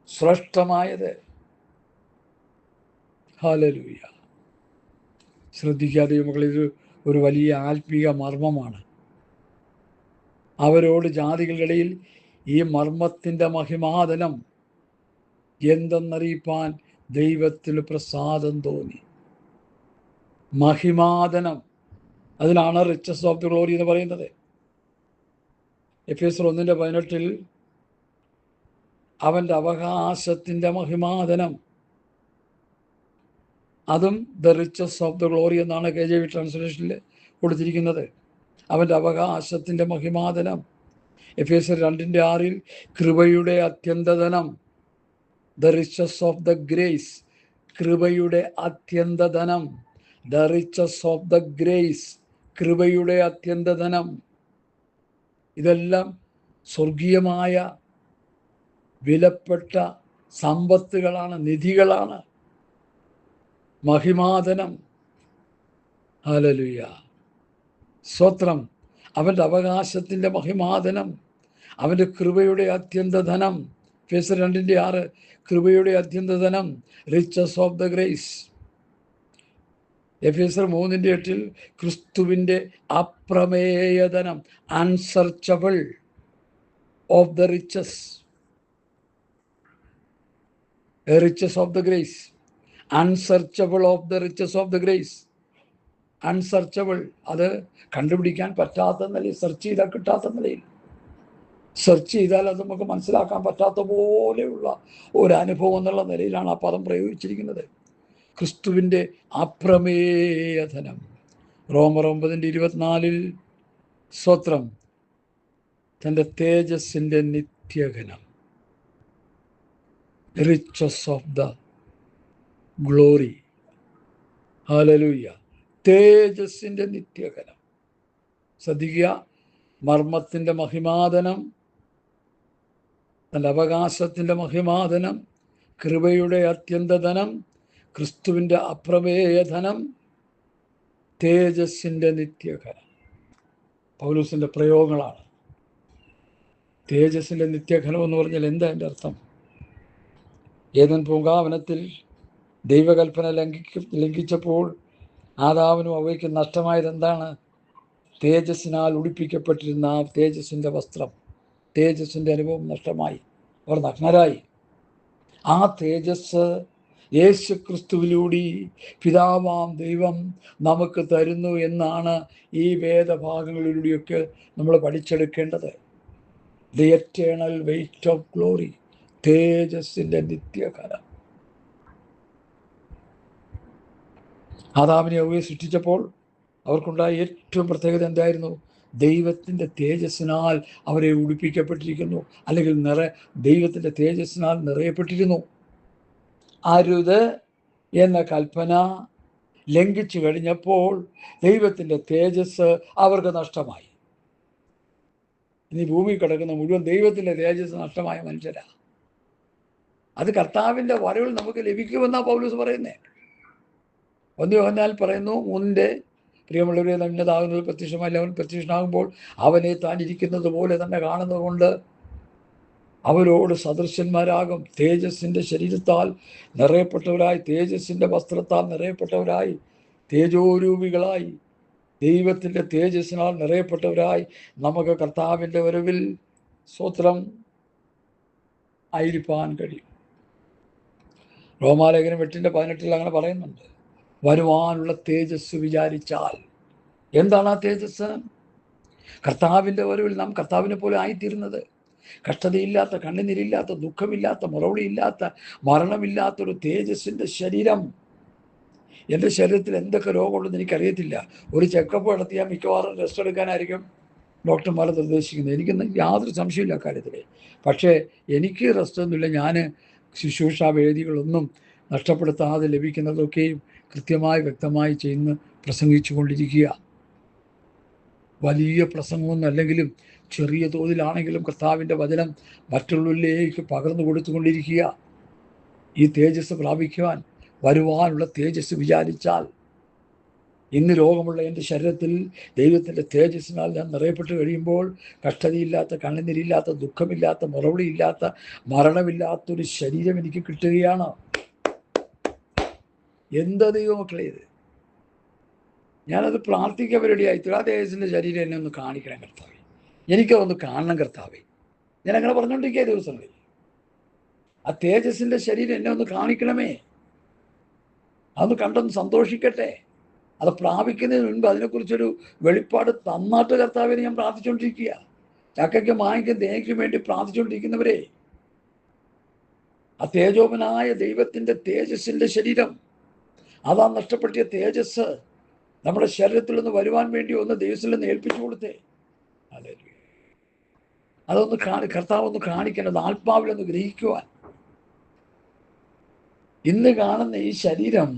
ശ്രേഷ്ഠമായത്. ഹല്ലേലൂയ. ശ്രദ്ധിക്കാതെ മക്കളിത് ഒരു വലിയ ആത്മീക മർമ്മമാണ്. അവരോട് ജാതികളുടെ ഇടയിൽ ഈ മർമ്മത്തിൻ്റെ മഹിമാതനം എന്തെന്നറിയിപ്പാൻ ദൈവത്തിന് പ്രസാദം തോന്നി. മഹിമാതനം, അതിനാണ് റിച്ചസ് ഓഫ് ദി ഗ്ലോറി എന്ന് പറയുന്നത്. എഫേസ്യർ 1:18 അവൻ്റെ അവകാശത്തിൻ്റെ മഹിമാതനം, അതും the riches of the glory എന്നാണ് KJV ട്രാൻസ്ലേഷനിൽ കൊടുത്തിരിക്കുന്നത്. അവൻ്റെ അവകാശത്തിൻ്റെ മഹിമാതനം. എഫേസ്യർ 2:6 കൃപയുടെ അത്യന്തധനം, the riches of the grace. കൃപയുടെ അത്യന്തധനം, the riches of the grace. കൃപയുടെ അത്യന്തധനം. ഇതെല്ലാം സ്വർഗീയമായ വിലപ്പെട്ട സമ്പത്തുകളാണ്, നിധികളാണ്. മഹിമാതനം. ഹല്ലേലൂയ. സ്തോത്രം. അവൻ്റെ അവകാശത്തിൻ്റെ മഹിമാതനം, അവൻ്റെ കൃപയുടെ അത്യന്തധനം. എഫേസ്യർ 2:6 കൃപയുടെ അത്യന്തധനം, റിച്ചസ് ഓഫ് ദ ഗ്രേസ്. എഫേസ്യർ 3:8 ക്രിസ്തുവിൻ്റെ അപ്രമേയധനം, unsearchable of the riches. Riches of the grace, unsearchable of the riches of the grace. Unsearchable, അത് കണ്ടുപിടിക്കാൻ പറ്റാത്ത നിലയിൽ, സെർച്ച് ചെയ്താൽ കിട്ടാത്ത നിലയിൽ, സെർച്ച് ചെയ്താൽ അത് നമുക്ക് മനസ്സിലാക്കാൻ പറ്റാത്ത പോലെയുള്ള ഒരു അനുഭവം എന്നുള്ള നിലയിലാണ് ആ പദം പ്രയോഗിച്ചിരിക്കുന്നത്. ക്രിസ്തുവിൻ്റെ അപ്രമേയധനം. റോമർ 9:24 സ്തോത്രം, തൻ്റെ തേജസ്സിൻ്റെ നിത്യഘനം, റിച്ചസ് ഓഫ് ദ ഗ്ലോറി. ഹല്ലേലൂയ. തേജസ്സിൻ്റെ നിത്യഘനം. ശ്രദ്ധിക്കുക, മർമ്മത്തിൻ്റെ മഹിമാധനം, തൻ്റെ അവകാശത്തിൻ്റെ മഹിമാധനം, കൃപയുടെ അത്യന്തധനം, ക്രിസ്തുവിൻ്റെ അപ്രമേയധനം, തേജസ്സിൻ്റെ നിത്യഘനം. പൗലോസിൻ്റെ പ്രയോഗങ്ങളാണ്. തേജസ്സിൻ്റെ നിത്യഘനം എന്ന് പറഞ്ഞാൽ എന്താ എൻ്റെ അർത്ഥം? ഏദൻ പൂങ്കാവനത്തിൽ ദൈവകൽപ്പന ലംഘിച്ചപ്പോൾ ആദാമിനും അവയ്ക്ക് നഷ്ടമായത് എന്താണ്? തേജസ്സിനാൽ ഉടുപ്പിക്കപ്പെട്ടിരുന്ന ആ തേജസ്സിൻ്റെ വസ്ത്രം, തേജസ്സിൻ്റെ അനുഭവം നഷ്ടമായി. അവർ നഗ്നരായി. ആ തേജസ് യേശു ക്രിസ്തുവിലൂടെ പിതാവാം ദൈവം നമുക്ക് തരുന്നു എന്നാണ് ഈ വേദഭാഗങ്ങളിലൂടെയൊക്കെ നമ്മൾ പഠിച്ചെടുക്കേണ്ടത്. The eternal weight of glory, തേജസ്സിൻ്റെ നിത്യകരം. ആദാമിനെ ഹവ്വയെ സൃഷ്ടിച്ചപ്പോൾ അവർക്കുണ്ടായ ഏറ്റവും പ്രത്യേകത എന്തായിരുന്നു? ദൈവത്തിൻ്റെ തേജസ്സിനാൽ അവരെ ഉടുപ്പിക്കപ്പെട്ടിരിക്കുന്നു, അല്ലെങ്കിൽ ദൈവത്തിൻ്റെ തേജസ്സിനാൽ നിറയപ്പെട്ടിരുന്നു. അരുത് എന്ന കൽപ്പന ലംഘിച്ചു കഴിഞ്ഞപ്പോൾ ദൈവത്തിൻ്റെ തേജസ് അവർക്ക് നഷ്ടമായി. ഇനി ഭൂമി കിടക്കുന്ന മുഴുവൻ ദൈവത്തിൻ്റെ തേജസ് നഷ്ടമായ മനുഷ്യരാ. അത് കർത്താവിൻ്റെ വരവിൽ നമുക്ക് ലഭിക്കുമെന്നാണ് പൗലോസ് പറയുന്നത്. 1 യോഹന്നാൻ പറയുന്നു, 3 പ്രിയമുള്ളവരെ, ഉന്നതാകുന്നത് പ്രത്യക്ഷമല്ല, അവൻ പ്രത്യക്ഷനാകുമ്പോൾ അവനെ താൻ ഇരിക്കുന്നത് പോലെ തന്നെ കാണുന്നതുകൊണ്ട് അവരോട് സദൃശന്മാരാകും. തേജസ്സിൻ്റെ ശരീരത്താൽ നിറയപ്പെട്ടവരായി, തേജസ്സിൻ്റെ വസ്ത്രത്താൽ നിറയപ്പെട്ടവരായി, തേജോരൂപികളായി, ദൈവത്തിൻ്റെ തേജസ്സിനാൽ നിറയപ്പെട്ടവരായി നമുക്ക് കർത്താവിൻ്റെ വരവിൽ സ്തോത്രം ആയിരിക്കാൻ കഴിയും. റോമാലേഖനം 8:18 അങ്ങനെ പറയുന്നുണ്ട്. വരുവാനുള്ള തേജസ് വിചാരിച്ചാൽ. എന്താണ് ആ തേജസ്? കർത്താവിൻ്റെ വരവിൽ നാം കർത്താവിനെ പോലെ ആയിത്തീരുന്നത്. കഷ്ടതയില്ലാത്ത, കണ്ണുനീരില്ലാത്ത, ദുഃഖമില്ലാത്ത, മുറവിളിയില്ലാത്ത, മരണമില്ലാത്തൊരു തേജസ്സിൻ്റെ ശരീരം. എൻ്റെ ശരീരത്തിൽ എന്തൊക്കെ രോഗമുണ്ടെന്ന് എനിക്കറിയത്തില്ല. ഒരു ചെക്കപ്പ് നടത്തിയാൽ മിക്കവാറും റെസ്റ്റ് എടുക്കാനായിരിക്കും ഡോക്ടർമാർ നിർദ്ദേശിക്കുന്നത്. എനിക്കൊന്നും യാതൊരു സംശയമില്ല കാര്യത്തിൽ. പക്ഷേ എനിക്ക് റെസ്റ്റ് ഒന്നുമില്ല. ഞാൻ ശുശ്രൂഷാ വേദികളൊന്നും നഷ്ടപ്പെടുത്താതെ ലഭിക്കുന്നതൊക്കെയും കൃത്യമായി വ്യക്തമായി ചെയ്യുന്ന പ്രസംഗിച്ചു കൊണ്ടിരിക്കുക. വലിയ പ്രസംഗമൊന്നും അല്ലെങ്കിലും ചെറിയ തോതിലാണെങ്കിലും കർത്താവിൻ്റെ വചനം മറ്റുള്ളവരിലേക്ക് പകർന്നു കൊടുത്തുകൊണ്ടിരിക്കുക. ഈ തേജസ് പ്രാപിക്കുവാൻ, വരുവാനുള്ള തേജസ് വിചാരിച്ചാൽ, ഇന്ന് രോഗമുള്ള എൻ്റെ ശരീരത്തിൽ ദൈവത്തിൻ്റെ തേജസ്സിനാൽ ഞാൻ നിറയപ്പെട്ട് കഴിയുമ്പോൾ കഷ്ടതയില്ലാത്ത, കണ്ണുനീരില്ലാത്ത, ദുഃഖമില്ലാത്ത, മുറവിളിയില്ലാത്ത, മരണമില്ലാത്തൊരു ശരീരം എനിക്ക് കിട്ടുകയാണ്. എന്താ ദൈവമക്കളെ ഇത്? ഞാനത് പ്രാർത്ഥിക്കാൻ പരിപാടിയായി. ആ തേജസ്സിൻ്റെ ശരീരം എന്നെ ഒന്ന് കാണിക്കണം കർത്താവേ, എനിക്കതൊന്ന് കാണണം കർത്താവേ. ഞാൻ അങ്ങനെ പറഞ്ഞുകൊണ്ടിരിക്കുക ദിവസങ്ങളിൽ. ആ തേജസ്സിൻ്റെ ശരീരം എന്നെ ഒന്ന് കാണിക്കണമേ, അതൊന്ന് കണ്ടൊന്ന് സന്തോഷിക്കട്ടെ. അത് പ്രാപിക്കുന്നതിന് മുൻപ് അതിനെക്കുറിച്ചൊരു വെളിപ്പാട് തന്നാട്ട് കർത്താവിനെ ഞാൻ പ്രാർത്ഥിച്ചുകൊണ്ടിരിക്കുക. ചക്കയ്ക്ക് മാങ്ങയ്ക്കും തേങ്ങയ്ക്കും വേണ്ടി പ്രാർത്ഥിച്ചുകൊണ്ടിരിക്കുന്നവരെ, ആ തേജോപനായ ദൈവത്തിൻ്റെ തേജസ്സിൻ്റെ ശരീരം, അതാ നഷ്ടപ്പെട്ടിയ തേജസ് നമ്മുടെ ശരീരത്തിൽ നിന്ന് വരുവാൻ വേണ്ടി ഒന്ന് ദൈവത്തിൽ നിന്ന് ഏൽപ്പിച്ചു കൊടുത്തേ. അതൊന്ന് കർത്താവ് ഒന്ന് കാണിക്കേണ്ടത്, ആത്മാവിലൊന്ന് ഗ്രഹിക്കുവാൻ. ഇന്ന് കാണുന്ന ഈ ശരീരം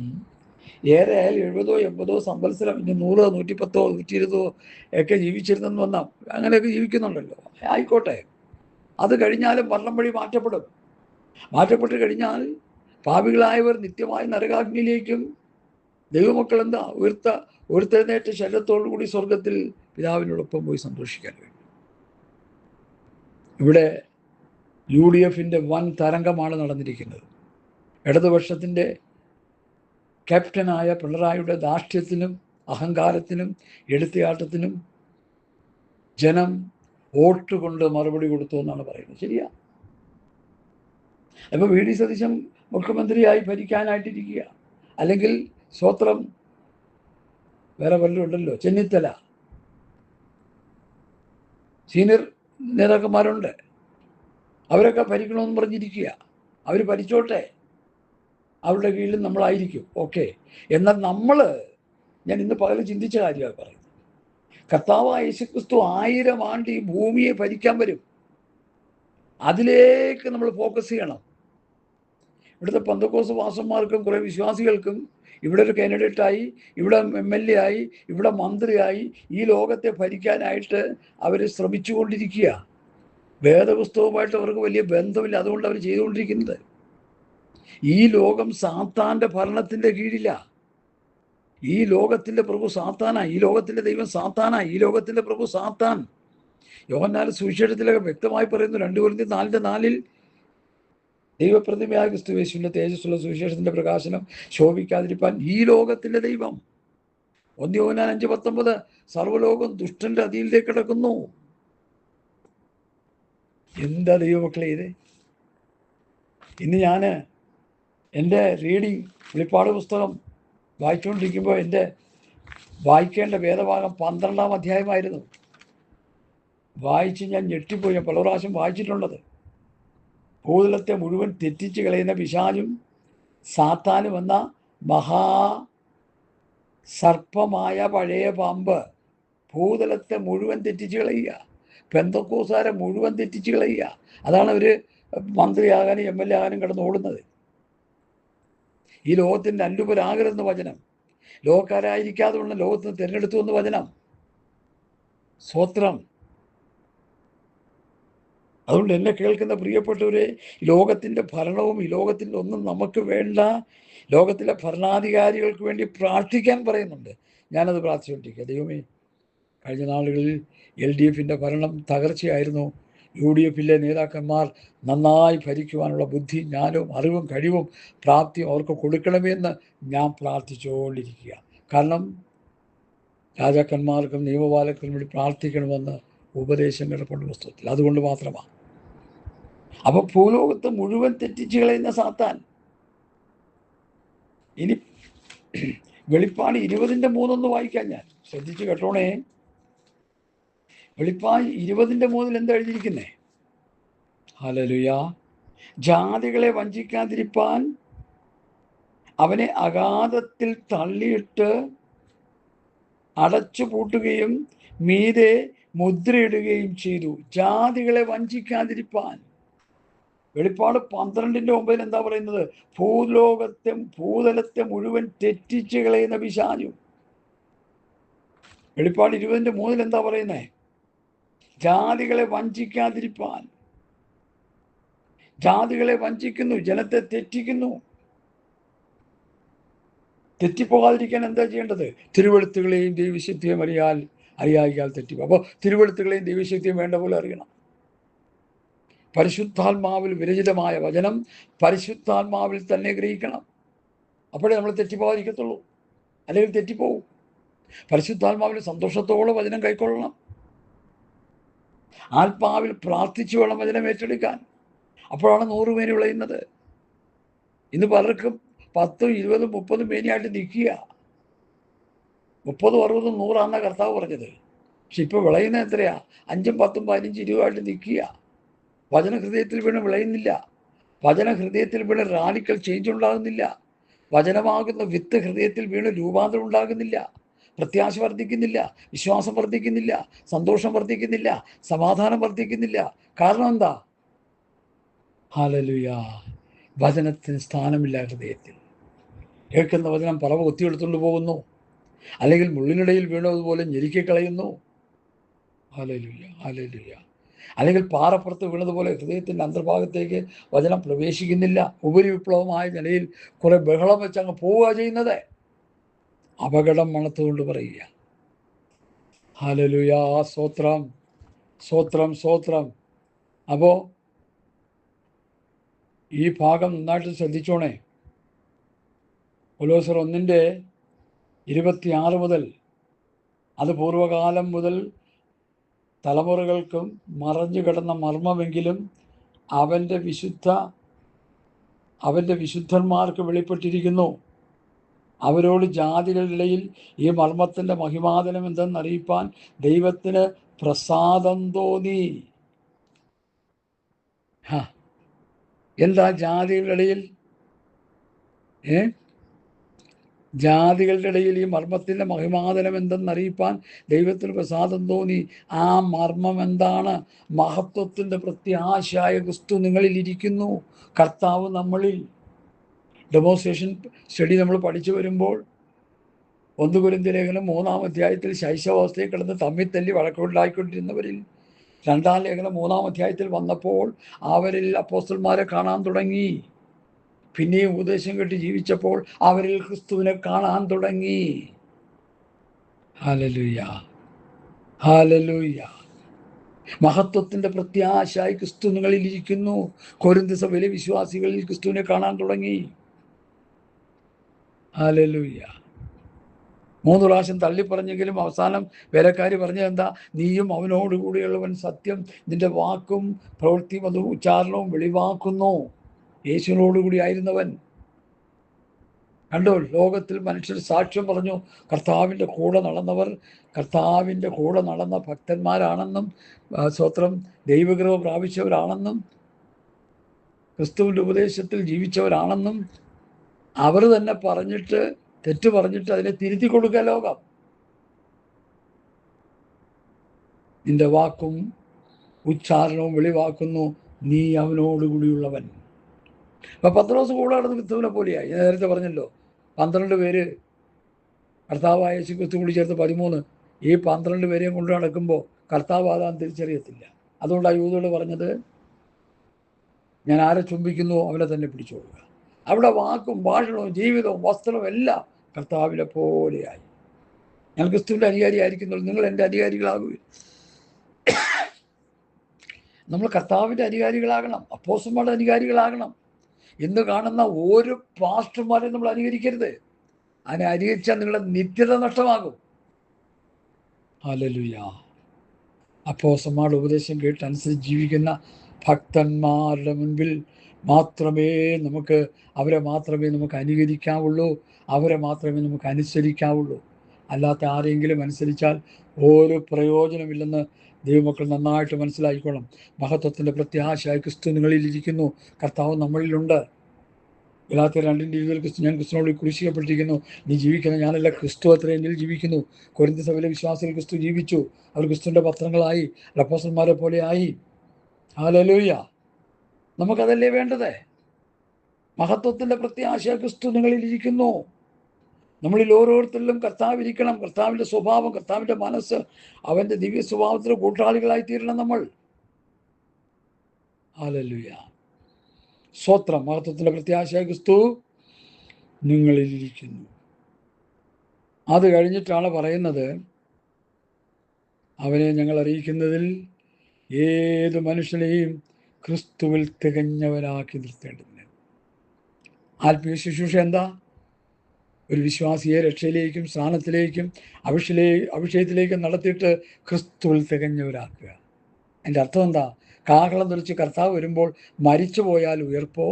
ഏറെ ആയാലും 70-80 സംവത്സരം, ഇനി 100, 110, 120 ഒക്കെ ജീവിച്ചിരുന്നെന്ന് വന്നാൽ അങ്ങനെയൊക്കെ ജീവിക്കുന്നുണ്ടല്ലോ. ആയിക്കോട്ടെ, അത് കഴിഞ്ഞാലും മരണം വഴി മാറ്റപ്പെടും. മാറ്റപ്പെട്ട് കഴിഞ്ഞാൽ പാപികളായവർ നിത്യമായ നരകാഗ്നിയിലേക്കും, ദൈവമക്കൾ എന്താ ഉയർത്തെഴുന്നേറ്റ ശരീരത്തോടു കൂടി സ്വർഗത്തിൽ പിതാവിനോടൊപ്പം പോയി സന്തോഷിക്കാൻ വേണ്ടി. ഇവിടെ UDFൻ്റെ വൻ തരംഗമാണ് നടന്നിരിക്കുന്നത്. ഇടതുപക്ഷത്തിൻ്റെ ക്യാപ്റ്റനായ പിണറായിയുടെ ധാർഷ്ട്യത്തിനും അഹങ്കാരത്തിനും എടുത്തിയാട്ടത്തിനും ജനം വോട്ട് കൊണ്ട് മറുപടി കൊടുത്തു എന്നാണ് പറയുന്നത്. ശരിയാ. അപ്പോൾ VD സതീശൻ മുഖ്യമന്ത്രിയായി ഭരിക്കാനായിട്ടിരിക്കുക. അല്ലെങ്കിൽ സ്വത്രം വേറെ വല്ലതും ഉണ്ടല്ലോ, ചെന്നിത്തല, സീനിയർ നേതാക്കന്മാരുണ്ട്, അവരൊക്കെ ഭരിക്കണമെന്ന് പറഞ്ഞിരിക്കുക. അവർ ഭരിച്ചോട്ടെ. അവരുടെ കീഴിൽ നമ്മളായിരിക്കും. ഓക്കെ. എന്നാൽ ഞാൻ ഇന്ന് പകൽ ചിന്തിച്ച കാര്യമാണ് പറയുന്നത്. കർത്താവായ യേശുക്രിസ്തു 1000 ആണ്ട് ഈ ഭൂമിയെ ഭരിക്കാൻ വരും. അതിലേക്ക് നമ്മൾ ഫോക്കസ് ചെയ്യണം. ഇവിടുത്തെ പെന്തക്കോസ്ത് പാസ്റ്റർമാർക്കും കുറേ വിശ്വാസികൾക്കും ഇവിടെ ഒരു കാൻഡിഡേറ്റായി, ഇവിടെ MLA ആയി, ഇവിടെ മന്ത്രിയായി ഈ ലോകത്തെ ഭരിക്കാനായിട്ട് അവർ ശ്രമിച്ചുകൊണ്ടിരിക്കുക. വേദപുസ്തകവുമായിട്ട് അവർക്ക് വലിയ ബന്ധമില്ല. അതുകൊണ്ട് അവർ ചെയ്തുകൊണ്ടിരിക്കുന്നത്. ഈ ലോകം സാത്താൻ്റെ ഭരണത്തിൻ്റെ കീഴില. ഈ ലോകത്തിൻ്റെ പ്രഭു സാത്താനാ. ഈ ലോകത്തിൻ്റെ ദൈവം സാത്താനാ. ഈ ലോകത്തിൻ്റെ പ്രഭു സാത്താൻ. യോഹന്നാൻ സുവിശേഷത്തിലൊക്കെ വ്യക്തമായി പറയുന്നു. 2 കൊരിന്ത്യർ 4:4 ദൈവപ്രതിമയായ ക്രിസ്തുയേശുവിൻ്റെ തേജസ്സുള്ള സുവിശേഷത്തിൻ്റെ പ്രകാശനം ശോഭിക്കാതിരിപ്പാൻ ഈ ലോകത്തിൻ്റെ ദൈവം. 1 യോഹന്നാൻ 5:19 സർവ്വലോകം ദുഷ്ടന്റെ അധീനത്തിലേക്ക് കിടക്കുന്നു. എന്താ ദൈവമക്കളെ ഇത്? ഇന്ന് ഞാൻ എൻ്റെ റീഡിങ് വെളിപ്പാട് പുസ്തകം വായിച്ചുകൊണ്ടിരിക്കുമ്പോൾ എൻ്റെ വായിക്കേണ്ട വേദഭാഗം 12-ാം അധ്യായമായിരുന്നു. വായിച്ച് ഞാൻ ഞെട്ടിപ്പോയി. ഞാൻ പല പ്രാവശ്യം വായിച്ചിട്ടുള്ളത്. ഭൂതലത്തെ മുഴുവൻ തെറ്റിച്ച് കളയുന്ന പിശാചും സാത്താനും എന്ന മഹാസർപ്പമായ പഴയ പാമ്പ് ഭൂതലത്തെ മുഴുവൻ തെറ്റിച്ച് കളയുക. പെന്തക്കോസ്തുകാരെ മുഴുവൻ തെറ്റിച്ച് കളയുക. അതാണ് അവർ മന്ത്രിയാകാനും MLA ആകാനും കിടന്ന് ഓടുന്നത്. ഈ ലോകത്തിൻ്റെ അല്ലുപരാകരുന്ന വചനം. ലോകക്കാരായിരിക്കാതെ ഉള്ള ലോകത്തിന് തിരഞ്ഞെടുത്തു എന്ന് വചനം. സ്വത്രം. അതുകൊണ്ട് എന്നെ കേൾക്കുന്ന പ്രിയപ്പെട്ടവരെ, ലോകത്തിൻ്റെ ഭരണവും ഈ ലോകത്തിൻ്റെ ഒന്നും നമുക്ക് വേണ്ട. ലോകത്തിലെ ഭരണാധികാരികൾക്ക് വേണ്ടി പ്രാർത്ഥിക്കാൻ പറയുന്നുണ്ട്. ഞാനത് പ്രാർത്ഥിച്ചുകൊണ്ടിരിക്കുക. ദൈവമേ, കഴിഞ്ഞ നാളുകളിൽ LDFൻ്റെ ഭരണം തകർച്ചയായിരുന്നു. UDFിലെ നേതാക്കന്മാർ നന്നായി ഭരിക്കുവാനുള്ള ബുദ്ധി, ജ്ഞാനവും അറിവും കഴിവും പ്രാപ്തിയും അവർക്ക് കൊടുക്കണമെന്ന് ഞാൻ പ്രാർത്ഥിച്ചുകൊണ്ടിരിക്കുക. കാരണം രാജാക്കന്മാർക്കും നിയമപാലകർക്കും വേണ്ടി പ്രാർത്ഥിക്കണമെന്ന് ഉപദേശം കിടപ്പുണ്ട് പുസ്തകത്തിൽ. അതുകൊണ്ട് മാത്രമാണ്. അപ്പോൾ ഭൂലോകത്ത് മുഴുവൻ തെറ്റിച്ച് കളയുന്ന സാത്താൻ. ഇനി വെളിപ്പാട് 20:3 വായിക്കാൻ ഞാൻ ശ്രദ്ധിച്ച് കേട്ടോണേ. വെളിപ്പാട് 20:3 എന്താ എഴുതിയിരിക്കുന്നേ? ഹല്ലേലൂയ. ജാതികളെ വഞ്ചിക്കാതിരിപ്പാൻ അവനെ അഗാധത്തിൽ തള്ളിയിട്ട് അടച്ചു പൂട്ടുകയും മീതെ മുദ്രയിടുകയും ചെയ്തു. ജാതികളെ വഞ്ചിക്കാതിരിപ്പാൻ. വെളിപ്പാട് 12:9 എന്താ പറയുന്നത്? ഭൂതലത്തെ മുഴുവൻ തെറ്റിച്ച് കളയുന്ന പിശാചു. വെളിപ്പാട് 20:3 എന്താ പറയുന്നേ? ജാതികളെ വഞ്ചിക്കാതിരിപ്പാൻ. ജാതികളെ വഞ്ചിക്കുന്നു, ജനത്തെ തെറ്റിക്കുന്നു. തെറ്റിപ്പോകാതിരിക്കാൻ എന്താ ചെയ്യേണ്ടത്? തിരുവെഴുത്തുകളെയും ദൈവശക്തിയും അറിയായിക്കാൽ തെറ്റിപ്പോ. അപ്പോൾ തിരുവെഴുത്തുകളെയും ദൈവശക്തിയും വേണ്ട പോലെ അറിയണം. പരിശുദ്ധാത്മാവിൽ വിരചിതമായ വചനം പരിശുദ്ധാത്മാവിൽ തന്നെ ഗ്രഹിക്കണം. അപ്പോഴേ നമ്മൾ തെറ്റിപ്പോകാതിരിക്കത്തുള്ളൂ. അല്ലെങ്കിൽ തെറ്റിപ്പോവും. പരിശുദ്ധാത്മാവിൽ സന്തോഷത്തോടെ വചനം കൈക്കൊള്ളണം. ആത്മാവിൽ പ്രാർത്ഥിച്ചു വേണം വചനം ഏറ്റെടുക്കാൻ. അപ്പോഴാണ് 100 മേനി വിളയുന്നത്. ഇന്ന് പലർക്കും 10, 20, 30 മേനിയായിട്ട് നിൽക്കുക. 30, 60, 100 കർത്താവ് പറഞ്ഞത്. പക്ഷെ ഇപ്പോൾ വിളയുന്നത് എത്രയാ? 5, 10, 15, 20 നിൽക്കുക. വചന ഹൃദയത്തിൽ വീണ് വിളയുന്നില്ല. വചന ഹൃദയത്തിൽ വീണ് റാഡിക്കൽ ചേഞ്ച് ഉണ്ടാകുന്നില്ല. വചനമാകുന്ന വിത്ത് ഹൃദയത്തിൽ വീണ് രൂപാന്തരം ഉണ്ടാകുന്നില്ല. പ്രത്യാശ വർദ്ധിക്കുന്നില്ല, വിശ്വാസം വർദ്ധിക്കുന്നില്ല, സന്തോഷം വർദ്ധിക്കുന്നില്ല, സമാധാനം വർദ്ധിക്കുന്നില്ല. കാരണം എന്താ? ഹല്ലേലൂയ. വചനത്തിന് സ്ഥാനമില്ല ഹൃദയത്തിൽ. കേൾക്കുന്ന വചനം പറവ കൊത്തിയെടുത്തുകൊണ്ട് പോകുന്നു, അല്ലെങ്കിൽ മുള്ളിനിടയിൽ വീണതുപോലെ ഞെരുക്കിക്കളയുന്നു. Hallelujah, hallelujah. അല്ലെങ്കിൽ പാറപ്പുറത്ത് വീണതുപോലെ ഹൃദയത്തിൻ്റെ അന്തർഭാഗത്തേക്ക് വചനം പ്രവേശിക്കുന്നില്ല. ഉപരിവിപ്ലവമായ നിലയിൽ കുറെ ബഹളം വെച്ച് അങ്ങ് പോവുക ചെയ്യുന്നത്. അപകടം മണത്തുകൊണ്ട് പറയുക. ഹല്ലേലൂയ, സ്തോത്രം, സ്തോത്രം, സ്തോത്രം. അപ്പോൾ ഈ ഭാഗം നന്നായിട്ട് ശ്രദ്ധിച്ചോണേ. കൊലോസ്യർ 1:26 മുതൽ, അത് പൂർവ്വകാലം മുതൽ തലമുറകൾക്കും മറഞ്ഞു കിടന്ന മർമ്മമെങ്കിലും അവൻ്റെ വിശുദ്ധന്മാർക്ക് വെളിപ്പെട്ടിരിക്കുന്നു. അവരോട് ജാതികളുടെ ഇടയിൽ ഈ മർമ്മത്തിൻ്റെ മഹിമാതനം എന്തെന്നറിയിപ്പാൻ ദൈവത്തിന് പ്രസാദം തോന്നി. എന്താ ജാതികളുടെ ഇടയിൽ? ഏ ജാതികളുടെ ഇടയിൽ ഈ മർമ്മത്തിൻ്റെ മഹിമാതനം എന്തെന്നറിയിപ്പാൻ ദൈവത്തിന് പ്രസാദം തോന്നി. ആ മർമ്മം എന്താണ്? മഹത്വത്തിൻ്റെ പ്രത്യാശയായ ക്രിസ്തു നിങ്ങളിൽ ഇരിക്കുന്നു, കർത്താവ് നമ്മളിൽ. ഡെമോൺസ്ട്രേഷൻ സ്റ്റഡി നമ്മൾ പഠിച്ചു വരുമ്പോൾ 1 കൊരിന്ത്യർ ലേഖനം 3-ാം അധ്യായത്തിൽ ശൈശവാവസ്ഥയിൽ കിടന്ന് തമ്മിൽ തല്ലി വഴക്കുണ്ടായിക്കൊണ്ടിരുന്നവരിൽ 2-ാം ലേഖനം 3-ാം അധ്യായത്തിൽ വന്നപ്പോൾ അവരിൽ അപ്പോസ്തലന്മാരെ കാണാൻ തുടങ്ങി. പിന്നെയും ഉപദേശം കേട്ട് ജീവിച്ചപ്പോൾ അവരിൽ ക്രിസ്തുവിനെ കാണാൻ തുടങ്ങി. ഹല്ലേലൂയ, ഹല്ലേലൂയ. മഹത്വത്തിൻ്റെ പ്രത്യാശയായി ക്രിസ്തു നിങ്ങളിൽ ഇരിക്കുന്നു. കൊരിന്ത് സഭയിലെ വിശ്വാസികളിൽ ക്രിസ്തുവിനെ കാണാൻ തുടങ്ങി. ഹല്ലേലൂയ. 3 പ്രാവശ്യം തള്ളിപ്പറഞ്ഞെങ്കിലും അവസാനം വേലക്കാരി പറഞ്ഞത് എന്താ? നീയും അവനോടുകൂടിയുള്ളവൻ സത്യം, നിന്റെ വാക്കും പ്രവൃത്തിയും അത് ഉച്ചാരണവും വെളിവാക്കുന്നു. യേശുവിനോടുകൂടി ആയിരുന്നവൻ. കണ്ടോ, ലോകത്തിൽ മനുഷ്യർ സാക്ഷ്യം പറഞ്ഞു കർത്താവിൻ്റെ കൂടെ നടന്നവർ കർത്താവിൻ്റെ കൂടെ നടന്ന ഭക്തന്മാരാണെന്നും സ്വത്രം ദൈവകൃപ പ്രാപിച്ചവരാണെന്നും ക്രിസ്തുവിൻ്റെ ഉപദേശത്തിൽ ജീവിച്ചവരാണെന്നും അവർ തന്നെ പറഞ്ഞിട്ട്, തെറ്റ് പറഞ്ഞിട്ട് അതിനെ തിരുത്തി കൊടുക്കുക ലോകം. നിന്റെ വാക്കും ഉച്ചാരണവും വെളിവാക്കുന്നു, നീ അവനോടുകൂടിയുള്ളവൻ. അപ്പം പത്രോസ് കൂടെ നടന്ന് ക്രിസ്തുവിനെ പോലെയായി. ഞാൻ നേരത്തെ പറഞ്ഞല്ലോ, 12 പേര് കർത്താവായ യേശു ക്രിസ്തു കൂടി ചേർത്ത് 13. ഈ 12 പേരെയും കൊണ്ട് നടക്കുമ്പോൾ കർത്താവ് അതാന്ന് തിരിച്ചറിയത്തില്ല. അതുകൊണ്ടാണ് യൂദയോട് പറഞ്ഞത്, ഞാൻ ആരെ ചുംബിക്കുന്നു അവനെ തന്നെ പിടിച്ചോളുക. അവിടെ വാക്കും ഭാഷണവും ജീവിതവും വസ്ത്രവും എല്ലാം കർത്താവിനെ പോലെയായി. ഞാൻ ക്രിസ്തുവിൻ്റെ അനുകാരിയായിരിക്കുന്നുള്ളൂ, നിങ്ങൾ എൻ്റെ അനുകാരികളാകുക. നമ്മൾ കർത്താവിൻ്റെ അനുകാരികളാകണം, അപ്പോസ്തലന്മാരുടെ അനുകാരികളാകണം. ഇന്ന് കാണുന്ന ഒരു പാസ്റ്റർമാരെയും നമ്മൾ അനുകരിക്കരുത്. അതിനെ അനുകരിച്ചാൽ നിങ്ങളുടെ നിത്യത നഷ്ടമാകും. ഹല്ലേലൂയ. അപ്പോസ്തലന്മാരുടെ ഉപദേശം കേട്ട് അനുസരിച്ച് ജീവിക്കുന്ന ഭക്തന്മാരുടെ മുൻപിൽ മാത്രമേ അവരെ മാത്രമേ നമുക്ക് അനുകരിക്കാവുള്ളൂ, അവരെ മാത്രമേ നമുക്ക് അനുസരിക്കാവുള്ളൂ. അല്ലാത്ത ആരെങ്കിലും അനുസരിച്ചാൽ ഒരു പ്രയോജനമില്ലെന്ന് ദൈവമക്കൾ നന്നായിട്ട് മനസ്സിലാക്കിക്കോണം. മഹത്വത്തിൻ്റെ പ്രത്യാശയായി ക്രിസ്തു നിങ്ങളിൽ ഇരിക്കുന്നു, കർത്താവ് നമ്മളിലുണ്ട്. ഗലാത്യർ 2:20 ക്രിസ്തു, ഞാൻ ക്രിസ്തുവിനോട് ക്രൂശിക്കപ്പെട്ടിരിക്കുന്നു, നീ ജീവിക്കുന്ന ഞാനല്ല, ക്രിസ്തു അത്രേ എന്നിൽ ജീവിക്കുന്നു. കൊരിന്ത് സഭയിലെ വിശ്വാസികൾ ക്രിസ്തു ജീവിച്ചു, അവർ ക്രിസ്തുവിൻ്റെ പത്രങ്ങളായി, അപ്പോസ്തലന്മാരെ പോലെ ആയി. ഹല്ലേലൂയ. നമുക്കതല്ലേ വേണ്ടത്? മഹത്വത്തിൻ്റെ പ്രത്യാശ ക്രിസ്തു നിങ്ങളിൽ ഇരിക്കുന്നു. നമ്മളിൽ ഓരോരുത്തരിലും കർത്താവ് ഇരിക്കണം. കർത്താവിൻ്റെ സ്വഭാവം, കർത്താവിൻ്റെ മനസ്സ്, അവൻ്റെ ദിവ്യ സ്വഭാവത്തിന് കൂട്ടാളികളായി തീരണം നമ്മൾ. ഹല്ലേലൂയ. സ്വത്രം. മഹത്വത്തിൻ്റെ പ്രത്യാശ ക്രിസ്തു നിങ്ങളിൽ ഇരിക്കുന്നു. അത് കഴിഞ്ഞിട്ടാണ് പറയുന്നത്, അവനെ ഞങ്ങൾ അറിയിക്കുന്നതിൽ ഏത് മനുഷ്യനെയും ക്രിസ്തുവിൽ തികഞ്ഞവനാക്കി നിർത്തേണ്ടതിന്. ആത്മീയ ശുശ്രൂഷ എന്താ? ഒരു വിശ്വാസിയെ രക്ഷയിലേക്കും സ്നാനത്തിലേക്കും അഭിഷേകത്തിലേക്കും നടത്തിയിട്ട് ക്രിസ്തുവിൽ തികഞ്ഞവരാക്കുക. എൻ്റെ അർത്ഥം എന്താ? കാഹളം തെറിച്ച് കർത്താവ് വരുമ്പോൾ മരിച്ചു പോയാൽ ഉയർപ്പോ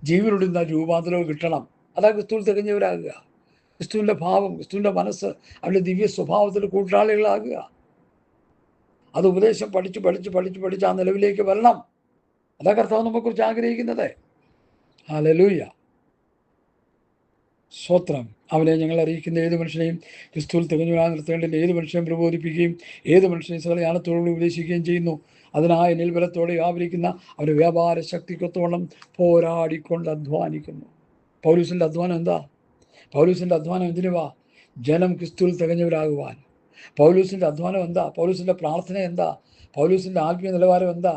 ജീവനോടുന്ന രൂപാന്തരവും കിട്ടണം. അതാ ക്രിസ്തുവിൽ തികഞ്ഞവരാകുക. ക്രിസ്തുവിൻ്റെ ഭാവം, ക്രിസ്തുവിൻ്റെ മനസ്സ്, അവൻ്റെ ദിവ്യ സ്വഭാവത്തിൽ കൂട്ടാളികളാകുക. അത് ഉപദേശം പഠിച്ച് ആ നിലവിലേക്ക് വരണം. അതാ കർത്താവ് നമ്മെക്കുറിച്ച് ആഗ്രഹിക്കുന്നത്. ഹല്ലേലൂയ. സ്വത്രം. അവനെ ഞങ്ങൾ അറിയിക്കുന്ന ഏത് മനുഷ്യനെയും ക്രിസ്തുവിൽ തികഞ്ഞവനായി നിർത്തേണ്ടതിൽ ഏത് മനുഷ്യനെയും പ്രബോധിപ്പിക്കുകയും ഏത് മനുഷ്യനെയും സകല ജ്ഞാനത്തോടുകൂടി ഉപദേശിക്കുകയും ചെയ്യുന്നു. അതിനായി നിൽബലത്തോടെ വ്യാപരിക്കുന്ന അവരുടെ വ്യാപാര ശക്തിക്കൊത്തോളം പോരാടിക്കൊണ്ട് അധ്വാനിക്കുന്നു. പൗലൂസിൻ്റെ അധ്വാനം എന്താ? പൗലൂസിൻ്റെ അധ്വാനം എന്തിനുവാ? ജനം ക്രിസ്തുവിൽ തികഞ്ഞവരാകുവാൻ. പൗലൂസിൻ്റെ അധ്വാനം എന്താ? പൗലൂസിൻ്റെ പ്രാർത്ഥന എന്താ? പൗലൂസിൻ്റെ ആത്മീയ നിലവാരം എന്താ?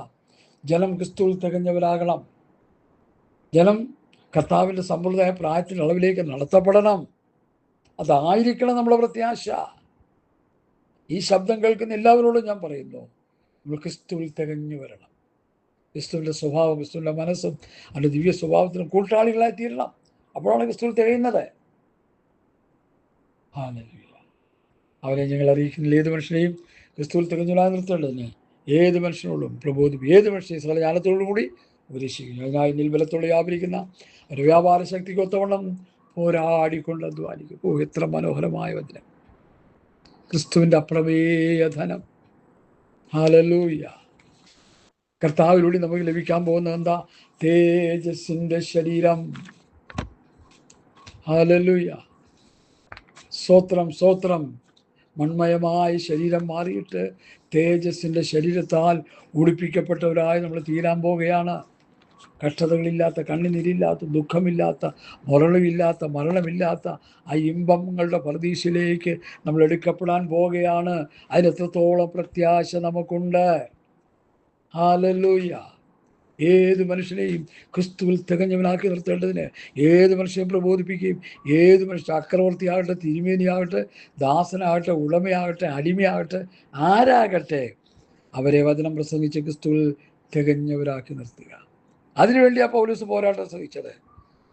ജനം ക്രിസ്തുവിൽ തികഞ്ഞവരാകണം. ജനം കർത്താവിൻ്റെ സമ്പൂർണ്ണമായ പ്രായത്തിൻ്റെ അളവിലേക്ക് നടത്തപ്പെടണം. അതായിരിക്കണം നമ്മുടെ പ്രത്യാശ. ഈ ശബ്ദം കേൾക്കുന്ന എല്ലാവരോടും ഞാൻ പറയുന്നു, നമ്മൾ ക്രിസ്തുവിൽ തികഞ്ഞു വരണം. ക്രിസ്തുവിൻ്റെ സ്വഭാവം, ക്രിസ്തുവിൻ്റെ മനസ്സും അതിൻ്റെ ദിവ്യ സ്വഭാവത്തിനും കൂട്ടാളികളായി തീരണം. അപ്പോഴാണ് ക്രിസ്തുവിൽ തികയുന്നത്. അവരെ ഞങ്ങൾ അറിയിക്കുന്ന ഏത് മനുഷ്യനെയും ക്രിസ്തുവിൽ തികഞ്ഞവനായി നിർത്തേണ്ടതിന് ഏത് മനുഷ്യനോടും പ്രബോധിപ്പിക്കും, ഏത് മനുഷ്യനെയും സകല ജ്ഞാനത്തോടും കൂടി ഉപദേശിക്കുന്നു. അതിനായി നിൽബലത്തോടെ വ്യാപരിക്കുന്ന ഒരു വ്യാപാര ശക്തിക്ക് ഒത്തവണ്ണം പോരാടിക്കൊണ്ട് അധ്വാനിക്കും. എത്ര മനോഹരമായ വചനം! ക്രിസ്തുവിൻ്റെ അപ്രമേയ ധനം. ഹല്ലേലൂയ. കർത്താവിലൂടെ നമുക്ക് ലഭിക്കാൻ പോകുന്നത് എന്താ? തേജസ്സിൻ്റെ ശരീരം. ഹല്ലേലൂയ. സ്തോത്രം, സ്തോത്രം. മൺമയമായ ശരീരം മാറിയിട്ട് തേജസ്സിൻ്റെ ശരീരത്താൽ ഉടുപ്പിക്കപ്പെട്ടവരായി നമ്മൾ തീരാൻ പോകുകയാണ്. കഷ്ടതകളില്ലാത്ത, കണ്ണുനീരില്ലാത്ത, ദുഃഖമില്ലാത്ത, മുരളില്ലാത്ത, മരണമില്ലാത്ത ആ ഇമ്പങ്ങളുടെ പർദീസിലേക്ക് നമ്മൾ എടുക്കപ്പെടാൻ പോവുകയാണ്. അതിനെത്രത്തോളം പ്രത്യാശ നമുക്കുണ്ട്. ഹല്ലേലൂയ. ഏത് മനുഷ്യനെയും ക്രിസ്തുവിൽ തികഞ്ഞവനാക്കി നിർത്തേണ്ടതിന് ഏത് മനുഷ്യനെയും പ്രബോധിപ്പിക്കുകയും ഏത് മനുഷ്യ ചക്രവർത്തിയാകട്ടെ, തിരുമേനിയാകട്ടെ, ദാസനാകട്ടെ, ഉടമയാകട്ടെ, അടിമയാകട്ടെ, ആരാകട്ടെ, അവരെ വചനം പ്രസംഗിച്ച് ക്രിസ്തുവിൽ തികഞ്ഞവരാക്കി നിർത്തുക. അതിനുവേണ്ടിയാണ് പൗലോസ് പോരാട്ടം സഹിച്ചത്.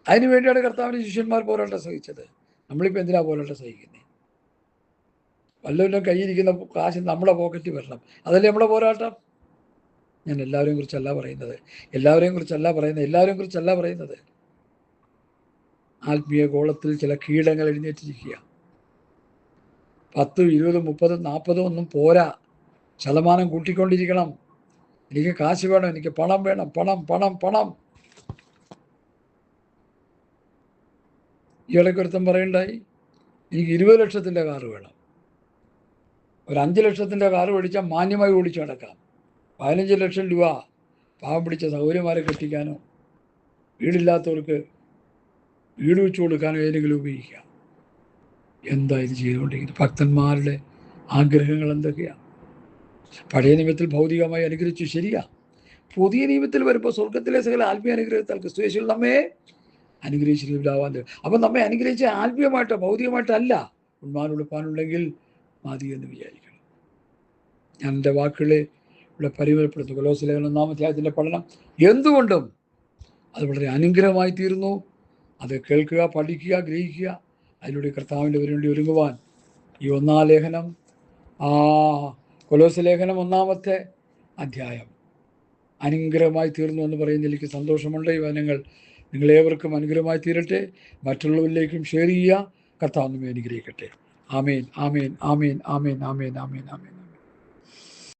അതിനുവേണ്ടിയാണ് കർത്താവിൻ്റെ ശിഷ്യന്മാർ പോരാട്ടം സഹിച്ചത്. നമ്മളിപ്പോൾ എന്തിനാ പോരാട്ടം സഹിക്കുന്നത്? വല്ലവരും കയ്യിരിക്കുന്ന കാശ് നമ്മുടെ പോക്കറ്റിൽ വരണം. അതല്ലേ നമ്മുടെ പോരാട്ടം. ഞാൻ എല്ലാവരെയും കുറിച്ചല്ല പറയുന്നത്. എല്ലാവരെയും കുറിച്ചല്ല പറയുന്നത്. ആത്മീയ ഗോളത്തിൽ ചില കീടങ്ങൾ എഴുന്നേറ്റിരിക്കുക. 10, 20, 30, 40 ഒന്നും പോരാ. ശതമാനം കൂട്ടിക്കൊണ്ടിരിക്കണം. എനിക്ക് കാശ് വേണം, എനിക്ക് പണം വേണം, പണം പണം പണം. ഈ ഇടയ്ക്കൊരുത്തം പറയണ്ടായി, എനിക്ക് 20 ലക്ഷത്തിൻ്റെ കാറ് വേണം. ഒരു 5 ലക്ഷത്തിൻ്റെ കാറ് മേടിച്ചാൽ മാന്യമായി ഓടിച്ചു നടക്കാം. 15 ലക്ഷം രൂപ പാവം പിടിച്ച സൗകര്യമാരെ കെട്ടിക്കാനോ വീടില്ലാത്തവർക്ക് വീട് വെച്ചു കൊടുക്കാനോ ഏതെങ്കിലും ഉപയോഗിക്കാം. എന്താ ഇത് ചെയ്തുകൊണ്ടിരിക്കുന്നത്? ഭക്തന്മാരുടെ ആഗ്രഹങ്ങൾ എന്തൊക്കെയാണ്? പഴയ നിയമത്തിൽ ഭൗതികമായി അനുഗ്രഹിച്ചു, ശരിയാ. പുതിയ നിയമത്തിൽ വരുമ്പോൾ സ്വർഗത്തിലെ സകല ആത്മീയ അനുഗ്രഹത്താൽ ക്രിസ്തുയേശുവിൽ നമ്മെ അനുഗ്രഹിച്ചില്ലാവാൻ. അപ്പം നമ്മെ അനുഗ്രഹിച്ച ആത്മീയമായിട്ടോ ഭൗതികമായിട്ടല്ല. ഉണ്മാനുടുപ്പാനുണ്ടെങ്കിൽ മതി എന്ന് വിചാരിക്കണം. ഞാൻ എൻ്റെ വാക്കുകളെ ഇവിടെ പരിമിതപ്പെടുത്തും. കൊലോസ്യ ലേഖനം 1-ാം അധ്യായത്തിൻ്റെ പഠനം എന്തുകൊണ്ടും അത് വളരെ അനുഗ്രഹമായി തീരുന്നു. അത് കേൾക്കുക, പഠിക്കുക, ഗ്രഹിക്കുക, അതിലൂടെ കർത്താവിൻ്റെ വേണ്ടി ഒരുങ്ങുവാൻ ഈ 1-ാം ലേഖനം, കൊലോസ്യ ലേഖനം 1-ാമത്തെ അധ്യായം അനുഗ്രഹമായി തീർന്നു എന്ന് പറയുന്നതിൽ എനിക്ക് സന്തോഷമുണ്ട്. ഈ വചനങ്ങൾ നിങ്ങളേവർക്കും അനുഗ്രഹമായി തീരട്ടെ. മറ്റുള്ളവരിലേക്കും ഷെയർ ചെയ്യുക. കർത്താവ് നമ്മെ അനുഗ്രഹിക്കട്ടെ. ആമേൻ, ആമേൻ, ആമേൻ, ആമേൻ, ആമേൻ, ആമേൻ, ആമേൻ.